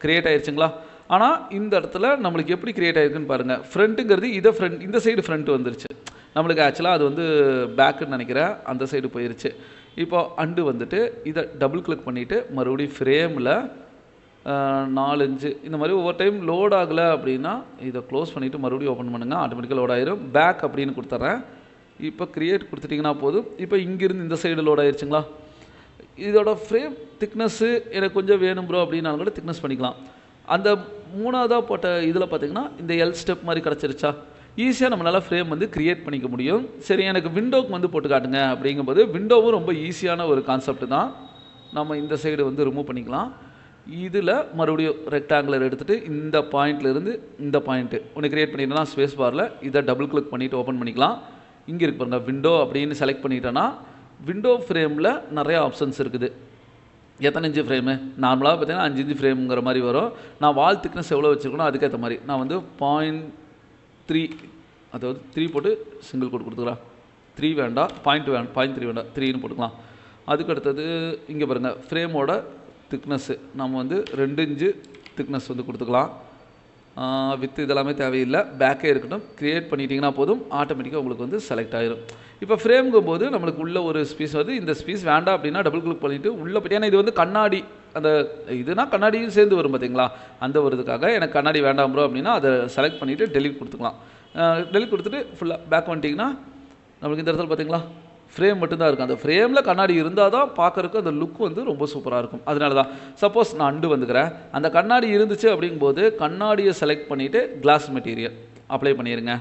க்ரியேட் ஆயிடுச்சுங்களா. ஆனால் இந்த இடத்துல நம்மளுக்கு எப்படி க்ரியேட் ஆயிருக்குன்னு பாருங்கள். ஃப்ரண்ட்டுங்கிறது இதை ஃப்ரண்ட் இந்த சைடு ஃப்ரண்ட்டு வந்துருச்சு. நம்மளுக்கு ஆக்சுவலாக அது வந்து பேக்குன்னு நினைக்கிறேன், அந்த சைடு போயிடுச்சு. இப்போ அண்டு வந்துட்டு இதை டபுள் கிளிக் பண்ணிவிட்டு மறுபடியும் ஃப்ரேமில் 4 இன்ச்சு இந்த மாதிரி ஒவ்வொரு டைம் லோட் ஆகலை அப்படின்னா இதை க்ளோஸ் பண்ணிவிட்டு மறுபடியும் ஓப்பன் பண்ணுங்கள், ஆட்டோமேட்டிக்காக லோட் ஆயிரும். பேக் அப்படின்னு கொடுத்துட்றேன். இப்போ க்ரியேட் கொடுத்துட்டிங்கன்னா போதும். இப்போ இங்கேருந்து இந்த சைடு லோட் ஆயிடுச்சுங்களா. இதோட ஃப்ரேம் திக்னஸ்ஸு எனக்கு கொஞ்சம் வேணும் ப்ரோ அப்படின்னாலும் கூட திக்னஸ் பண்ணிக்கலாம். அந்த 3ஆவதாக போட்ட இதில் பார்த்திங்கன்னா இந்த எல் ஸ்டெப் மாதிரி கிடச்சிருச்சா, ஈஸியாக நம்மளால் ஃப்ரேம் வந்து க்ரியேட் பண்ணிக்க முடியும். சரி, எனக்கு விண்டோக்கு வந்து போட்டு காட்டுங்க அப்படிங்கும்போது விண்டோவும் ரொம்ப ஈஸியான ஒரு கான்செப்ட் தான். நம்ம இந்த சைடு வந்து ரிமூவ் பண்ணிக்கலாம். இதில் மறுபடியும் ரெக்டாங்குலர் எடுத்துகிட்டு இந்த பாயிண்ட்லேருந்து இந்த பாயிண்ட்டு ஒன்று க்ரியேட் பண்ணிட்டோன்னா ஸ்பேஸ் பாரில் இதை டபுள் கிளிக் பண்ணிவிட்டு ஓப்பன் பண்ணிக்கலாம். இங்கே இருக்கு பாருங்கள், விண்டோ அப்படின்னு செலக்ட் பண்ணிட்டேன்னா விண்டோ ஃப்ரேமில் நிறையா ஆப்ஷன்ஸ் இருக்குது. எத்தனை இன்ச்சு ஃப்ரேமு, நார்மலாக பார்த்தீங்கன்னா 5 இன்ச்சு ஃப்ரேமுங்கிற மாதிரி வரும். நான் வால் திக்னஸ் எவ்வளோ வச்சுருக்கணும் அதுக்கேற்ற மாதிரி நான் வந்து 0.3 அதாவது 3 போட்டு சிங்கிள் கோட் கொடுத்துக்கலாம். 3 வேண்டாம், 0.3 வேண்டாம், 3ன்னு போட்டுக்கலாம். அதுக்கு அடுத்தது இங்கே பாருங்கள், ஃப்ரேமோட திக்னஸ்ஸு நம்ம வந்து 2 இன்ச்சு திக்னஸ் வந்து கொடுத்துக்கலாம். வித் இதெல்லாமே தேவையில்லை, பேக்கே இருக்கட்டும். க்ரியேட் பண்ணிட்டீங்கன்னா போதும், ஆட்டோமேட்டிக்காக உங்களுக்கு வந்து செலக்ட் ஆயிரும். இப்போ ஃப்ரேம்ங்கும் போது நம்மளுக்கு உள்ள ஒரு ஸ்பீஸ் வந்து இந்த ஸ்பீஸ் வேண்டாம் அப்படின்னா டபுள் கிளிக் பண்ணிவிட்டு உள்ளே போய்ட்டு, ஏன்னா இது வந்து கண்ணாடி, அந்த இதுனா கண்ணாடியும் சேர்ந்து வரும் பார்த்தீங்களா, அந்த ஒரு இதுக்காக எனக்கு கண்ணாடி வேண்டாம் ப்ரோ அப்படின்னா அதை செலக்ட் பண்ணிவிட்டு டெலிட் கொடுத்துக்கலாம். டெலிட் கொடுத்துட்டு ஃபுல்லாக பேக் வந்துட்டிங்கன்னா நம்மளுக்கு இந்த இடத்துல பார்த்தீங்களா ஃப்ரேம் மட்டும்தான் இருக்கும். அந்த ஃப்ரேமில் கண்ணாடி இருந்தால் தான் பார்க்குறக்கு அந்த லுக் வந்து ரொம்ப சூப்பராக இருக்கும். அதனால தான் சப்போஸ் நான் அண்டு வந்துக்கிறேன், அந்த கண்ணாடி இருந்துச்சு அப்படிங்கும்போது கண்ணாடியை செலக்ட் பண்ணிவிட்டு கிளாஸ் மெட்டீரியல் அப்ளை பண்ணிடுங்க.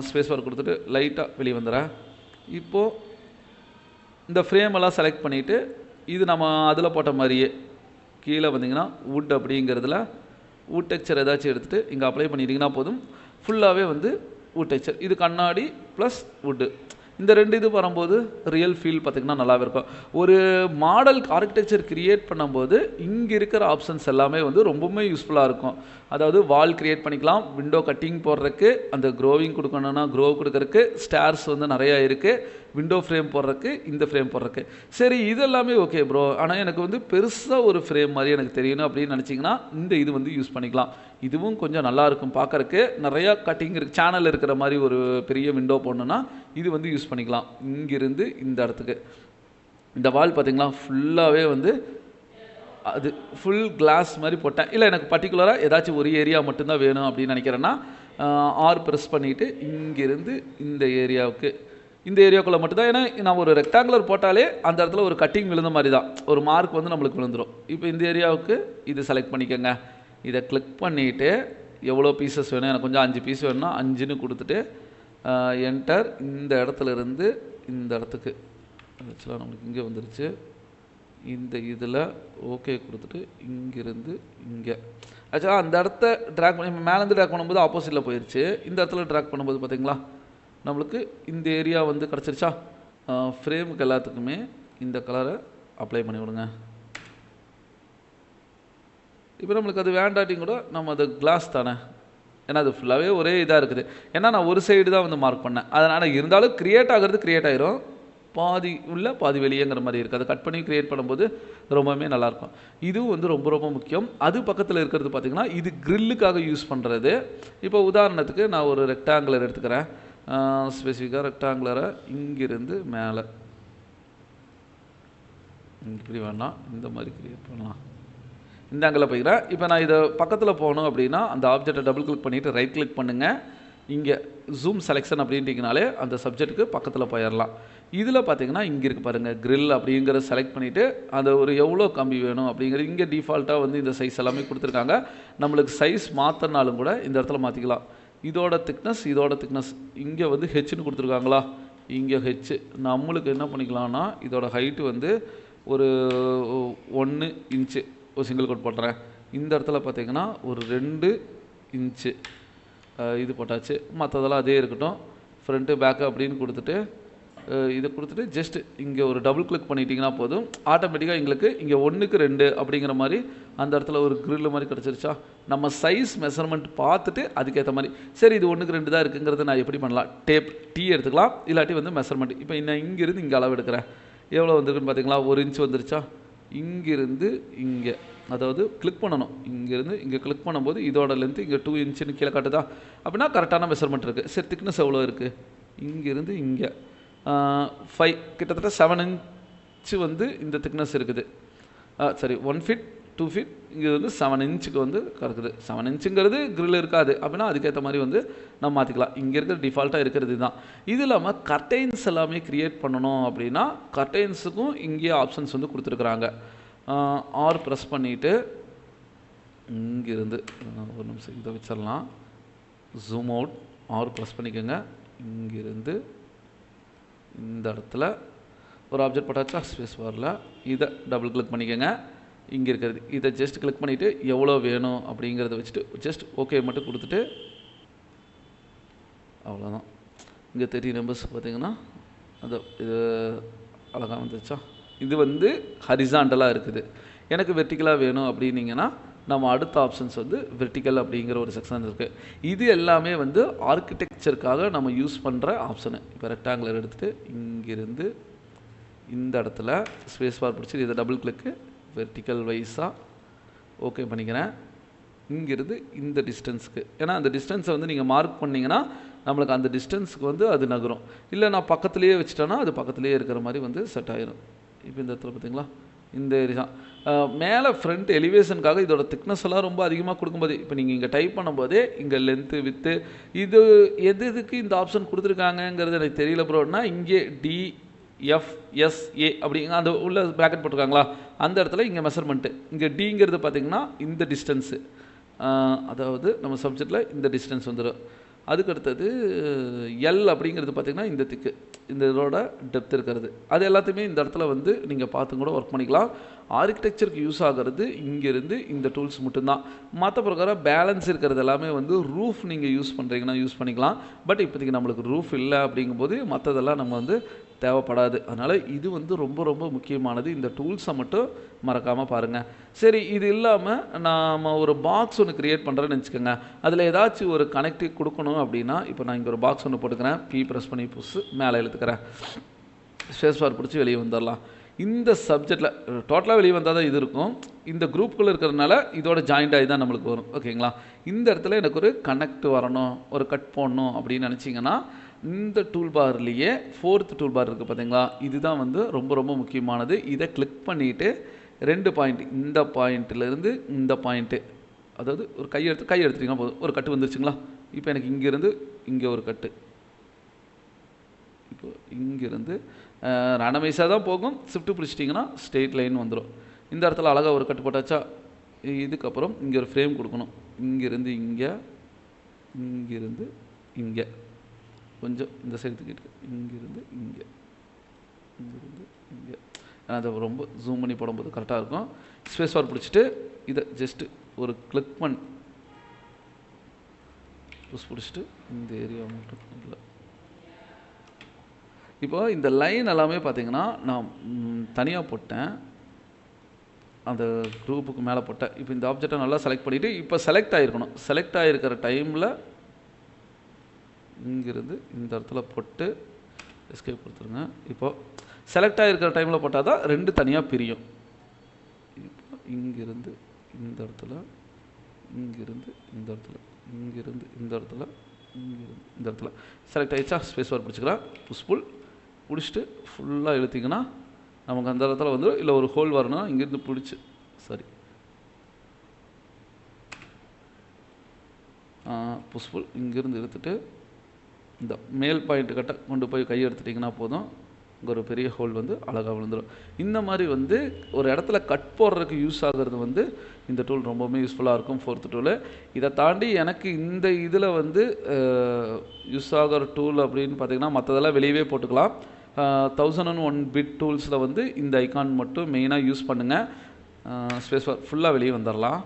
ஸ்பேஸ் பார் கொடுத்துட்டு லைட்டாக வெளியே வந்துடுறேன். இப்போது இந்த ஃப்ரேமெல்லாம் செலக்ட் பண்ணிவிட்டு இது நம்ம அதில் போட்ட மாதிரியே கீழே வந்தீங்கன்னா வுட் அப்படிங்கிறதுல வுட் டெக்ஸ்சர் ஏதாச்சும் எடுத்துகிட்டு இங்கே அப்ளை பண்ணிட்டீங்கன்னா போதும். ஃபுல்லாகவே வந்து வுட் டெக்ஸ்சர், இது கண்ணாடி ப்ளஸ் வுட்டு, இந்த 2 இது வரும்போது ரியல் ஃபீல் பார்த்திங்கன்னா நல்லாவே இருக்கும். ஒரு மாடல் ஆர்கிடெக்சர் க்ரியேட் பண்ணும்போது இங்கே இருக்கிற ஆப்ஷன்ஸ் எல்லாமே வந்து ரொம்பவுமே யூஸ்ஃபுல்லாக இருக்கும். அதாவது வால் க்ரியேட் பண்ணிக்கலாம், விண்டோ கட்டிங் போடுறதுக்கு, அந்த க்ரோவிங் கொடுக்கணுன்னா க்ரோ கொடுக்கறதுக்கு, ஸ்டார்ஸ் வந்து நிறையா இருக்குது, விண்டோ ஃப்ரேம் போடுறதுக்கு, இந்த ஃப்ரேம் போடுறதுக்கு. சரி இதெல்லாமே ஓகே ப்ரோ, ஆனால் எனக்கு வந்து பெருசாக ஒரு ஃப்ரேம் மாதிரி எனக்கு தெரியணும் அப்படின்னு நினச்சிங்கன்னா இந்த இது வந்து யூஸ் பண்ணிக்கலாம். இதுவும் கொஞ்சம் நல்லாயிருக்கும் பார்க்குறக்கு. நிறையா கட்டிங் இருக்குது, சேனல் இருக்கிற மாதிரி ஒரு பெரிய விண்டோ போடணுன்னா இது வந்து யூஸ் பண்ணிக்கலாம். இங்கிருந்து இந்த இடத்துக்கு இந்த வால் பார்த்திங்களா ஃபுல்லாகவே வந்து அது ஃபுல் கிளாஸ் மாதிரி போட்டேன். இல்லை எனக்கு பர்டிகுலராக ஏதாச்சும் ஒரு ஏரியா மட்டும்தான் வேணும் அப்படின்னு நினைக்கிறேன்னா ஆர் ப்ரெஸ் பண்ணிவிட்டு இங்கிருந்து இந்த ஏரியாவுக்கு, இந்த ஏரியாவுக்குள்ளே மட்டும்தான். ஏன்னா நான் ஒரு ரெக்டாங்குலர் போட்டாலே அந்த இடத்துல ஒரு கட்டிங் விழுந்த மாதிரி தான், ஒரு மார்க் வந்து நம்மளுக்கு விழுந்துடும். இப்போ இந்த ஏரியாவுக்கு இது செலக்ட் பண்ணிக்கோங்க. இதை கிளிக் பண்ணிவிட்டு எவ்வளோ பீசஸ் வேணும், எனக்கு கொஞ்சம் 5 பீஸ் வேணும்னா 5ன்னு கொடுத்துட்டு என்டர். இந்த இடத்துல இருந்து இந்த இடத்துக்கு ஆக்சுவலாக நம்மளுக்கு இங்கே வந்துருச்சு. இந்த இதில் ஓகே கொடுத்துட்டு இங்கிருந்து இங்கே ஆக்சுவலாக அந்த இடத்த ட்ராக் பண்ணி மேலேருந்து ட்ராக் பண்ணும்போது ஆப்போசிட்டில் போயிடுச்சு. இந்த இடத்துல ட்ராக் பண்ணும்போது பார்த்திங்களா நம்மளுக்கு இந்த ஏரியா வந்து கிடச்சிருச்சா. ஃப்ரேமுக்கு எல்லாத்துக்குமே இந்த கலரை அப்ளை பண்ணி விடுங்க. இப்போ நம்மளுக்கு அது வேண்டாட்டியும் கூட நம்ம அது கிளாஸ் தானே, ஏன்னா அது ஃபுல்லாகவே ஒரே இதாக இருக்குது. ஏன்னா நான் ஒரு சைடு தான் வந்து மார்க் பண்ணேன், அதனால் இருந்தாலும் க்ரியேட் ஆகிறது க்ரியேட் ஆகிரும், பாதி உள்ள பாதி வெளியேங்கிற மாதிரி இருக்குது. அதை கட் பண்ணி க்ரியேட் பண்ணும்போது ரொம்பவுமே நல்லாயிருக்கும். இதுவும் வந்து ரொம்ப ரொம்ப முக்கியம். அது பக்கத்தில் இருக்கிறது பார்த்திங்கன்னா இது க்ரில்லுக்காக யூஸ் பண்ணுறது. இப்போ உதாரணத்துக்கு நான் ஒரு ரெக்டாங்குலர் எடுத்துக்கிறேன். ஸ்பெசிஃபிக்காக ரெக்டாங்குலரை இங்கிருந்து மேலே இப்படி வேணாம், இந்த மாதிரி க்ரியேட் பண்ணலாம். இந்த ஆங்கிளில் போய்க்கிறேன். இப்போ நான் இதை பக்கத்தில் போகணும் அப்படின்னா அந்த ஆப்ஜெக்டை டபுள் கிளிக் பண்ணிவிட்டு ரைட் கிளிக் பண்ணுங்கள். இங்கே ஜூம் செலெக்ஷன் அப்படின்ட்டிங்கனாலே அந்த சப்ஜெக்ட்டுக்கு பக்கத்தில் போயிடலாம். இதில் பார்த்தீங்கன்னா இங்கே இருக்குது பாருங்கள், க்ரில் அப்படிங்கிறத செலக்ட் பண்ணிவிட்டு அந்த ஒரு எவ்வளோ கம்பி வேணும் அப்படிங்கிறது இங்கே டிஃபால்ட்டாக வந்து இந்த சைஸ் எல்லாமே கொடுத்துருக்காங்க. நம்மளுக்கு சைஸ் மாற்றினாலும் கூட இந்த இடத்துல மாற்றிக்கலாம். இதோட திக்னஸ் இதோட திக்னஸ் இங்கே வந்து ஹெச்னு கொடுத்துருக்காங்களா, இங்கே ஹெச். நம்மளுக்கு என்ன பண்ணிக்கலாம்னா இதோட ஹைட்டு வந்து ஒரு 1 இன்ச்சு ஒரு சிங்கிள் கோட் போட்டுறேன். இந்த இடத்துல பார்த்தீங்கன்னா ஒரு 2 இன்ச்சு இது போட்டாச்சு. மற்றதெல்லாம் அதே இருக்கட்டும். ஃப்ரண்ட்டு பேக்கு அப்படின்னு கொடுத்துட்டு இதை கொடுத்துட்டு ஜஸ்ட் இங்கே ஒரு டபுள் கிளிக் பண்ணிட்டீங்கன்னா போதும், ஆட்டோமேட்டிக்காக எங்களுக்கு இங்கே 1க்கு 2 அப்படிங்கிற மாதிரி அந்த இடத்துல ஒரு க்ரில் மாதிரி கிடச்சிருச்சா. நம்ம சைஸ் மெஷர்மெண்ட் பார்த்துட்டு அதுக்கேற்ற மாதிரி சரி இது 1க்கு 2 தான் இருக்குங்கிறத நான் எப்படி பண்ணலாம், டேப் டீ எடுத்துக்கலாம், இல்லாட்டி வந்து மெஷர்மெண்ட். இப்போ நான் இங்கேருந்து இங்கே அளவு எடுக்கிறேன். எவ்வளோ வந்துருக்குன்னு பார்த்தீங்களா, 1 இன்ச் வந்துருச்சா. இங்கிருந்து இங்கே அதாவது கிளிக் பண்ணணும், இங்கேருந்து இங்கே கிளிக் பண்ணும்போது இதோட லென்த்து இங்கே 2 இன்ச்சுன்னு கீழே காட்டுதா. அப்படின்னா கரெக்டான மெஷர்மெண்ட் இருக்குது. சரி திக்னஸ் எவ்வளோ இருக்குது, இங்கேருந்து இங்கே 5 கிட்டத்தட்ட 7 இன்ச்சு வந்து இந்த திக்னஸ் இருக்குது. சரி 1 ஃபீட் 2 ஃபீட் இங்கே வந்து 7 இன்ச்சுக்கு வந்து கறக்குது. 7 இன்ச்சுங்கிறது க்ரில் இருக்காது அப்படின்னா அதுக்கேற்ற மாதிரி வந்து நம்ம மாற்றிக்கலாம். இங்கே இருக்கிற டிஃபால்ட்டாக இருக்கிறது தான். இது இல்லாமல் கர்டைன்ஸ் எல்லாமே க்ரியேட் பண்ணணும் அப்படின்னா கர்டைன்ஸுக்கும் இங்கேயே ஆப்ஷன்ஸ் வந்து கொடுத்துருக்குறாங்க. ஆர் ப்ரெஸ் பண்ணிவிட்டு இங்கிருந்து ஒரு நிமிஷம் இதை வச்சிடலாம். ஜூம் அவுட் ஆர் ப்ரெஸ் பண்ணிக்கோங்க. இங்கிருந்து இந்த இடத்துல ஒரு ஆப்ஜெக்ட் போட்டாச்சா ஸ்பேஸ் பாரில், இதை டபுள் கிளிக் பண்ணிக்கோங்க. இங்கே இருக்கிறது இதை ஜஸ்ட் கிளிக் பண்ணிவிட்டு எவ்வளோ வேணும் அப்படிங்கிறத வச்சுட்டு ஜஸ்ட் ஓகே மட்டும் கொடுத்துட்டு அவ்வளோதான். இங்கே 30 நம்பர்ஸ் பார்த்தீங்கன்னா அது இது அழகாக வந்துச்சா. இது வந்து ஹரிசாண்டலாக இருக்குது. எனக்கு வெர்டிக்கலாக வேணும் அப்படின்னீங்கன்னா நம்ம அடுத்த ஆப்ஷன்ஸ் வந்து வெர்டிக்கல் அப்படிங்கிற ஒரு செக்ஷன் இருக்குது. இது எல்லாமே வந்து ஆர்கிடெக்சருக்காக நம்ம யூஸ் பண்ணுற ஆப்ஷனு. இப்போ ரெக்டாங்குலர் எடுத்துகிட்டு இங்கிருந்து இந்த இடத்துல ஸ்பேஸ் பார் பிடிச்சி இதை டபுள் கிளிக்கு வெர்டிக்கல் வைஸாக ஓகே பண்ணிக்கிறேன். இங்கிருந்து இந்த டிஸ்டன்ஸுக்கு, ஏன்னா அந்த டிஸ்டன்ஸை வந்து நீங்கள் மார்க் பண்ணிங்கன்னா நம்மளுக்கு அந்த டிஸ்டன்ஸுக்கு வந்து அது நகரும். இல்லை நான் பக்கத்துலேயே வச்சுட்டேன்னா அது பக்கத்துலேயே இருக்கிற மாதிரி வந்து செட் ஆயிரும். இப்போ இந்த இடத்துல பார்த்தீங்களா, இந்த ஏரியா மேலே ஃப்ரண்ட் எலிவேஷனுக்காக இதோட திக்னஸ் எல்லாம் ரொம்ப அதிகமாக கொடுக்கும்போது, இப்போ நீங்கள் இங்கே டைப் பண்ணும்போதே இங்கே லென்த்து வித்து இது எதுக்கு இந்த ஆப்ஷன் கொடுத்துருக்காங்கங்கிறது எனக்கு தெரியல ப்ரோன்னா, இங்கே DFSA அப்படிங்க அந்த உள்ள ப்ராக்கெட் போட்டிருக்காங்களா, அந்த இடத்துல இங்கே மெஷர்மெண்ட்டு, இங்கே டிங்கிறது பார்த்தீங்கன்னா இந்த டிஸ்டன்ஸு, அதாவது நம்ம சப்ஜெக்டில் இந்த டிஸ்டன்ஸ் வந்துடும். அதுக்கடுத்தது எல் அப்படிங்கிறது பார்த்திங்கன்னா இந்த திக்கு, இந்த இதோட டெப்த் இருக்கிறது, அது எல்லாத்தையுமே இந்த இடத்துல வந்து நீங்கள் பார்த்து கூட ஒர்க் பண்ணிக்கலாம். ஆர்கிடெக்சருக்கு யூஸ் ஆகிறது இங்கேருந்து இந்த டூல்ஸ் மட்டும்தான். மற்ற பிரகாரம் பேலன்ஸ் இருக்கிறது எல்லாமே வந்து ரூஃப் நீங்கள் யூஸ் பண்ணுறீங்கன்னா யூஸ் பண்ணிக்கலாம். பட் இப்போதைக்கு நம்மளுக்கு ரூஃப் இல்லை அப்படிங்கும்போது மற்றதெல்லாம் நம்ம வந்து தேவைப்படாது. அதனால் இது வந்து ரொம்ப ரொம்ப முக்கியமானது. இந்த டூல்ஸை மட்டும் மறக்காமல் பாருங்கள். சரி, இது இல்லாமல் நாம் ஒரு பாக்ஸ் ஒன்று க்ரியேட் பண்ணுறேன்னு வச்சுக்கோங்க. அதில் ஏதாச்சும் ஒரு கனெக்டிவ் கொடுக்கணும் அப்படின்னா, இப்போ நான் இங்கே ஒரு பாக்ஸ் ஒன்று போட்டுக்கிறேன், P ப்ரெஸ் பண்ணி புஷ் மேலே இழுத்துக்கிறேன், ஸ்பேஸ் பார் பிடிச்சி வெளியே வந்துடலாம். இந்த சப்ஜெக்டில் டோட்டலாக வெளியே வந்தால் தான் இது இருக்கும். இந்த குரூப்புக்குள்ளே இருக்கிறதுனால இதோட ஜாயிண்ட் ஆகி தான் நம்மளுக்கு வரும். ஓகேங்களா? இந்த இடத்துல எனக்கு ஒரு கனெக்ட் வரணும், ஒரு கட் போடணும் அப்படின்னு நினச்சிங்கன்னா, இந்த டூல் பார்லேயே 4th டூல் பார் இருக்குது பார்த்தீங்களா, இதுதான் வந்து ரொம்ப ரொம்ப முக்கியமானது. இதை கிளிக் பண்ணிவிட்டு 2 பாயிண்ட், இந்த பாயிண்ட்டிலேருந்து இந்த பாயிண்ட்டு, அதாவது ஒரு கை எடுத்துட்டிங்கன்னா போதும், ஒரு கட்டு வந்துருச்சுங்களா. இப்போ எனக்கு இங்கேருந்து இங்கே ஒரு கட்டு, இப்போ இங்கேருந்து ரேண்டமைஸாக தான் போகும். ஷிஃப்ட் பிடிச்சிட்டிங்கன்னா ஸ்ட்ரெயிட் லைன் வந்துடும். இந்த இடத்துல அழகாக ஒரு கட்டு போட்டாச்சா. இதுக்கப்புறம் இங்கே ஒரு ஃப்ரேம் கொடுக்கணும். இங்கேருந்து இங்கே, இங்கேருந்து இங்கே, கொஞ்சம் இந்த சைடு தூக்கிட்டு இங்கேருந்து இங்கே, இங்கேருந்து இங்கே, ஏன்னா அதை ரொம்ப ஜூம் பண்ணி போடும்போது கரெக்டாக இருக்கும். ஸ்பேஸ் பார் பிடிச்சிட்டு இதை ஜஸ்ட்டு ஒரு கிளிக் பண்ணி புஷ் பிடிச்சிட்டு இந்த ஏரியா மட்டும் இல்லை. இப்போ இந்த லைன் எல்லாமே பார்த்தீங்கன்னா நான் தனியாக போட்டேன், அந்த குரூப்புக்கு மேலே போட்டேன். இப்போ இந்த ஆப்ஜெக்டை நல்லா செலக்ட் பண்ணிவிட்டு இப்போ செலக்ட் ஆகிருக்கணும். செலக்ட் ஆகிருக்கிற டைமில் இங்கிருந்து இந்த இடத்துல போட்டு எஸ்கேப் கொடுத்துருங்க. இப்போது செலக்ட் ஆகிருக்கிற டைமில் போட்டால் தான் 2 தனியாக பிரியும். இப்போ இங்கிருந்து இந்த இடத்துல, இங்கிருந்து இந்த இடத்துல, இங்கிருந்து இந்த இடத்துல, இங்கிருந்து இந்த இடத்துல செலக்ட் ஆகிடுச்சா. ஸ்பேஸ் பார் பிடிச்சிக்கலாம், புஷ்புல் பிடிச்சிட்டு ஃபுல்லாக இழுத்திங்கன்னா நமக்கு அந்த இடத்துல வந்து, இல்லை ஒரு ஹோல் வரணும், இங்கேருந்து பிடிச்சி சரி புஷ்புல் இங்கேருந்து இழுத்துட்டு இந்த மேல் பாயிண்ட்டு கட்ட கொண்டு போய் கை எடுத்துட்டிங்கன்னா போதும், இங்கே ஒரு பெரிய ஹோல் வந்து அழகாக விழுந்துடும். இந்த மாதிரி வந்து ஒரு இடத்துல கட் போடுறதுக்கு யூஸ் ஆகிறது வந்து இந்த டூல் ரொம்பவுமே யூஸ்ஃபுல்லாக இருக்கும், 4th டூலு. இதை தாண்டி எனக்கு இந்த இதில் வந்து யூஸ் ஆகிற டூல் அப்படின்னு பார்த்திங்கன்னா மற்றதெல்லாம் வெளியவே போட்டுக்கலாம். 1001 பிட் டூல்ஸில் வந்து இந்த ஐக்கான் மட்டும் மெயினாக யூஸ் பண்ணுங்கள். ஸ்பேஸ் பார் ஃபுல்லாக வெளியே வந்துடலாம்.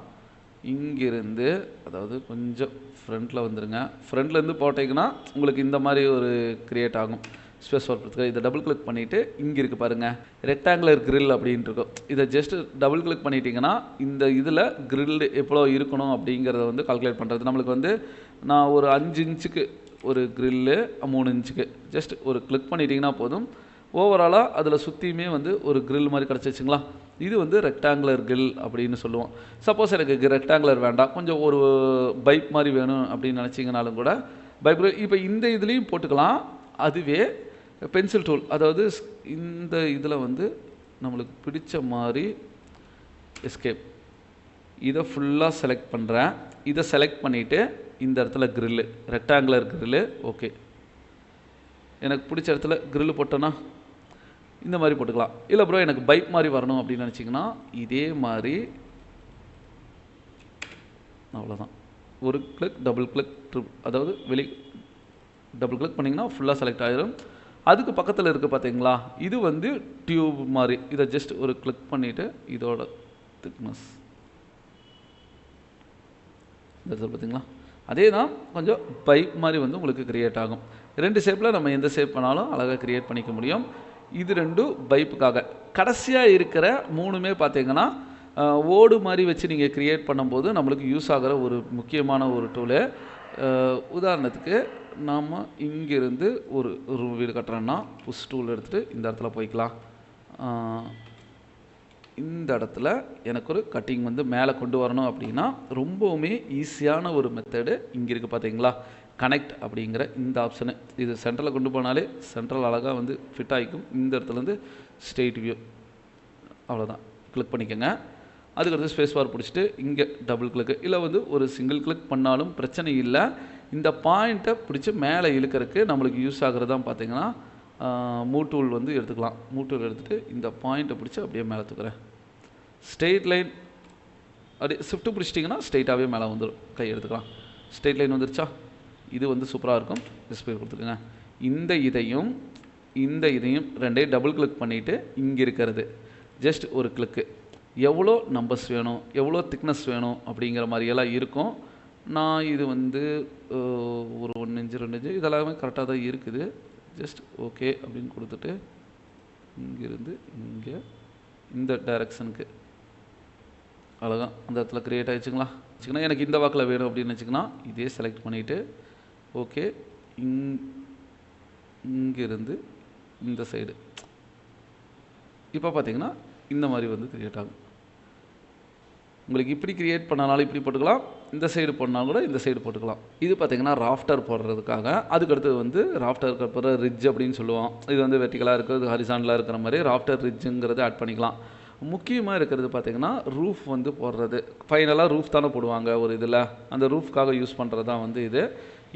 இங்கிருந்து அதாவது கொஞ்சம் ஃப்ரண்ட்டில் வந்துடுங்க. ஃப்ரண்ட்லேருந்து போட்டிங்கன்னா உங்களுக்கு இந்த மாதிரி ஒரு க்ரியேட் ஆகும். ஸ்பேஸ் பார் கொடுத்துக்க, இதை டபுள் கிளிக் பண்ணிவிட்டு இங்கே இருக்குது பாருங்கள், ரெக்டாங்குலர் கிரில் அப்படின்ட்டு இருக்கும். இதை ஜஸ்ட்டு டபுள் கிளிக் பண்ணிட்டீங்கன்னா இந்த இதில் கிரில் எவ்வளோ இருக்கணும் அப்படிங்கிறத வந்து கால்குலேட் பண்ணுறது. நம்மளுக்கு வந்து நான் ஒரு 5 இன்ச்சுக்கு ஒரு கிரில்லு, 3 இன்ச்சுக்கு ஜஸ்ட் ஒரு கிளிக் பண்ணிட்டீங்கன்னா போதும். ஓவராலாக அதில் சுற்றியுமே வந்து ஒரு கிரில் மாதிரி கிடச்சிச்சுங்களா. இது வந்து ரெக்டாங்குலர் கிரில் அப்படின்னு சொல்லுவோம். சப்போஸ் எனக்கு ரெக்டாங்குலர் வேண்டாம், கொஞ்சம் ஒரு பைப் மாதிரி வேணும் அப்படின்னு நினச்சிங்கனாலும் கூட பைப் இப்போ இந்த இதுலேயும் போட்டுக்கலாம். அதுவே பென்சில் டூல், அதாவது இந்த இதில் வந்து நம்மளுக்கு பிடிச்ச மாதிரி எஸ்கேப், இதை ஃபுல்லாக செலக்ட் பண்ணுறேன். இதை செலக்ட் பண்ணிவிட்டு இந்த இடத்துல கிரில்லு, ரெக்டாங்குலர் கிரில்லு, ஓகே. எனக்கு பிடிச்ச இடத்துல கிரில்லு போட்டோன்னா இந்த மாதிரி போட்டுக்கலாம். இல்லை ப்ரோ எனக்கு பைப் மாதிரி வரணும் அப்படின்னு நினச்சிங்கன்னா இதே மாதிரி அவ்வளோதான். ஒரு கிளிக், டபுள் கிளிக், அதாவது டபுள் கிளிக் பண்ணிங்கன்னா ஃபுல்லாக செலக்ட் ஆகிடும். அதுக்கு பக்கத்தில் இருக்குது பார்த்தீங்களா, இது வந்து டியூப் மாதிரி. இதை ஜஸ்ட் ஒரு கிளிக் பண்ணிவிட்டு இதோட திக்னஸ் இந்த பார்த்தீங்களா, அதே தான் கொஞ்சம் பைப் மாதிரி வந்து உங்களுக்கு க்ரியேட் ஆகும். 2 ஷேப்பில் நம்ம எந்த ஷேப் பண்ணாலும் அழகாக க்ரியேட் பண்ணிக்க முடியும். இது 2 பைப்புக்காக. கடைசியாக இருக்கிற 3மே பார்த்தீங்கன்னா ஓடு மாதிரி வச்சு நீங்கள் க்ரியேட் பண்ணும்போது நம்மளுக்கு யூஸ் ஆகிற ஒரு முக்கியமான ஒரு டூலு. உதாரணத்துக்கு நாம் இங்கேருந்து ஒரு வீடு கட்டுறோன்னா புஷ் டூல் எடுத்துகிட்டு இந்த இடத்துல போய்க்கலாம். இந்த இடத்துல எனக்கு ஒரு கட்டிங் வந்து மேலே கொண்டு வரணும் அப்படின்னா ரொம்பவுமே ஈஸியான ஒரு மெத்தடு இங்கே இருக்குது பார்த்தீங்களா, கனெக்ட் அப்படிங்கிற இந்த ஆப்ஷனு. இது சென்ட்ரலில் கொண்டு போனாலே சென்ட்ரல் அழகாக வந்து ஃபிட் ஆகிக்கும். இந்த இடத்துலேருந்து ஸ்ட்ரெயிட் வியூ அவ்வளோதான், கிளிக் பண்ணிக்கோங்க. அதுக்கடுத்து ஸ்பேஸ் பார் பிடிச்சிட்டு இங்கே டபுள் கிளிக்கு, இல்லை வந்து ஒரு சிங்கிள் கிளிக் பண்ணாலும் பிரச்சனை இல்லை. இந்த பாயிண்ட்டை பிடிச்சி மேலே இழுக்கிறதுக்கு நம்மளுக்கு யூஸ் ஆகிறது தான் பார்த்தீங்கன்னா மூவ் டூல் வந்து எடுத்துக்கலாம். மூவ் டூல் எடுத்துகிட்டு இந்த பாயிண்ட்டை பிடிச்சி அப்படியே மேலே தூக்குறேன். ஸ்ட்ரெயிட் லைன் அப்படியே ஷிஃப்ட்டு பிடிச்சிட்டிங்கன்னா ஸ்ட்ரெயிட்டாகவே மேலே வந்துடும். கை எடுத்துக்கலாம். ஸ்ட்ரெயிட் லைன் வந்துருச்சா, இது வந்து சூப்பராக இருக்கும். டிஸ்பிளே கொடுத்துருங்க. இந்த இதையும் ரெண்டையும் டபுள் கிளிக் பண்ணிவிட்டு இங்கே இருக்கிறது ஜஸ்ட் ஒரு கிளிக்கு. எவ்வளோ நம்பர்ஸ் வேணும், எவ்வளோ திக்னஸ் வேணும் அப்படிங்கிற மாதிரியெல்லாம் இருக்கும். நான் இது வந்து ஒரு 1 இன்ச்சு 2 இன்ச்சு இதெல்லாமே கரெக்டாக தான் இருக்குது. ஜஸ்ட் ஓகே அப்படின்னு கொடுத்துட்டு இங்கேருந்து இங்கே இந்த டைரக்ஷனுக்கு அழகாக அந்த இடத்துல க்ரியேட் ஆகிடுச்சுங்களா. வச்சுக்கோங்க எனக்கு இந்த வாக்கில் வேணும் அப்படின்னு வச்சுக்கோன்னா இதே செலக்ட் பண்ணிவிட்டு ஓகே இங்கேருந்து இந்த சைடு இப்போ பார்த்தீங்கன்னா இந்த மாதிரி வந்து க்ரியேட் ஆகும். உங்களுக்கு இப்படி க்ரியேட் பண்ணனாலும் இப்படி போட்டுக்கலாம், இந்த சைடு போடனாலும் கூட இந்த சைடு போட்டுக்கலாம். இது பார்த்திங்கன்னா ராஃப்டர் போடுறதுக்காக. அதுக்கடுத்தது வந்து ராஃப்டருக்கு அப்புறம் ரிட்ஜ் அப்படின்னு சொல்லுவோம். இது வந்து வெர்டிகலாக இருக்கிறது, ஹரிசாண்டலாக இருக்கிற மாதிரி ராஃப்டர் ரிட்ஜுங்கிறது ஆட் பண்ணிக்கலாம். முக்கியமாக இருக்கிறது பார்த்திங்கன்னா ரூஃப் வந்து போடுறது. ஃபைனலாக ரூஃப் தானே போடுவாங்க ஒரு இதில், அந்த ரூஃப்காக யூஸ் பண்ணுறது தான் வந்து இது.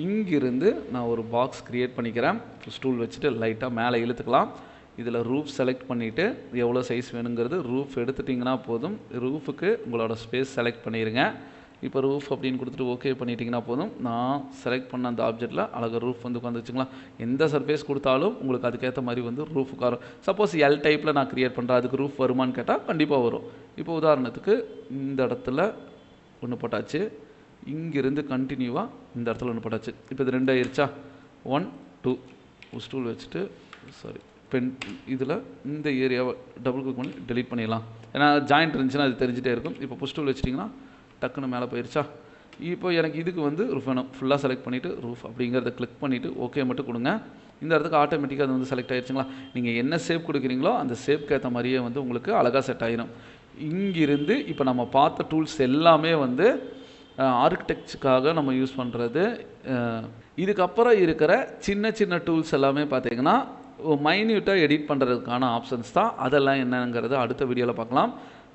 இங்கிருந்து நான் ஒரு பாக்ஸ் க்ரியேட் பண்ணிக்கிறேன். ஸ்டூல் வச்சுட்டு லைட்டாக மேலே இழுத்துக்கலாம். இதில் ரூஃப் செலக்ட் பண்ணிவிட்டு எவ்வளோ சைஸ் வேணுங்கிறது ரூஃப் எடுத்துட்டிங்கன்னா போதும். ரூஃபுக்கு உங்களோட ஸ்பேஸ் செலக்ட் பண்ணிடுங்க. இப்போ ரூஃப் அப்படின்னு கொடுத்துட்டு ஓகே பண்ணிட்டீங்கன்னா போதும். நான் செலக்ட் பண்ண அந்த ஆப்ஜெக்டில் அழகாக ரூஃப் வந்து உட்காந்துச்சுங்களா. எந்த சர்ஃபேஸ் கொடுத்தாலும் உங்களுக்கு அதுக்கேற்ற மாதிரி வந்து ரூஃப் வரும். சப்போஸ் எல் டைப்பில் நான் க்ரியேட் பண்ணுறேன், அதுக்கு ரூஃப் வருமானு கேட்டால் கண்டிப்பாக வரும். இப்போ உதாரணத்துக்கு இந்த இடத்துல ஒன்று போட்டாச்சு, இங்கிருந்து கண்டினியூவாக இந்த இடத்துல ஒன்று போட்டாச்சு. இப்போ இது 2 ஆயிருச்சா, 1 2 ஸ்டூல் வச்சுட்டு பென் இதில் இந்த ஏரியாவை டபுள் கிளிக் பண்ணி டெலீட் பண்ணிடலாம். ஏன்னா ஜாயிண்ட் இருந்துச்சுன்னா அது தெரிஞ்சிட்டே இருக்கும். இப்போ புஷ் டூல் வச்சிட்டிங்கன்னா டக்குன்னு மேலே போயிடுச்சா. இப்போ எனக்கு இதுக்கு வந்து ரூஃப் வேணும். ஃபுல்லாக செலக்ட் பண்ணிவிட்டு ரூஃப் அப்படிங்கிறத கிளிக் பண்ணிவிட்டு ஓகே மட்டும் கொடுங்க. இந்த இடத்துக்கு ஆட்டோமேட்டிக்காக அது வந்து செலக்ட் ஆகிடுச்சுங்களா. நீங்கள் என்ன ஷேப் கொடுக்குறீங்களோ அந்த ஷேப்க்கு ஏற்ற மாதிரியே வந்து உங்களுக்கு அழகாக செட் ஆகிடும். இங்கிருந்து இப்போ நம்ம பார்த்த டூல்ஸ் எல்லாமே வந்து ஆர்கிடெக்டுக்காக நம்ம யூஸ் பண்ணுறது. இதுக்கப்புறம் இருக்கிற சின்ன சின்ன டூல்ஸ் எல்லாமே பார்த்திங்கன்னா மைன்யூட்டாக எடிட் பண்ணுறதுக்கான ஆப்ஷன்ஸ் தான். அதெல்லாம் என்னங்கிறது அடுத்த வீடியோவில் பார்க்கலாம்.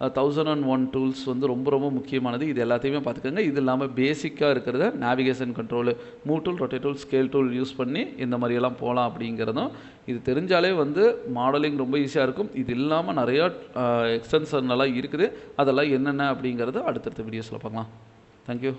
1001 டூல்ஸ் வந்து ரொம்ப ரொம்ப முக்கியமானது. இது எல்லாத்தையுமே பார்த்துக்கோங்க. இது இல்லாமல் பேசிக்காக இருக்கிறத navigation control, move tool, rotate tool, scale tool use பண்ணி இந்த மாதிரியெல்லாம் போகலாம் அப்படிங்கிறதும் இது தெரிஞ்சாலே வந்து மாடலிங் ரொம்ப ஈஸியாக இருக்கும். இது இல்லாமல் நிறையா எக்ஸ்டென்ஷன் எல்லாம் இருக்குது. அதெல்லாம் என்னென்ன அப்படிங்கிறது அடுத்தடுத்த வீடியோஸில் பார்க்கலாம். தேங்க்யூ.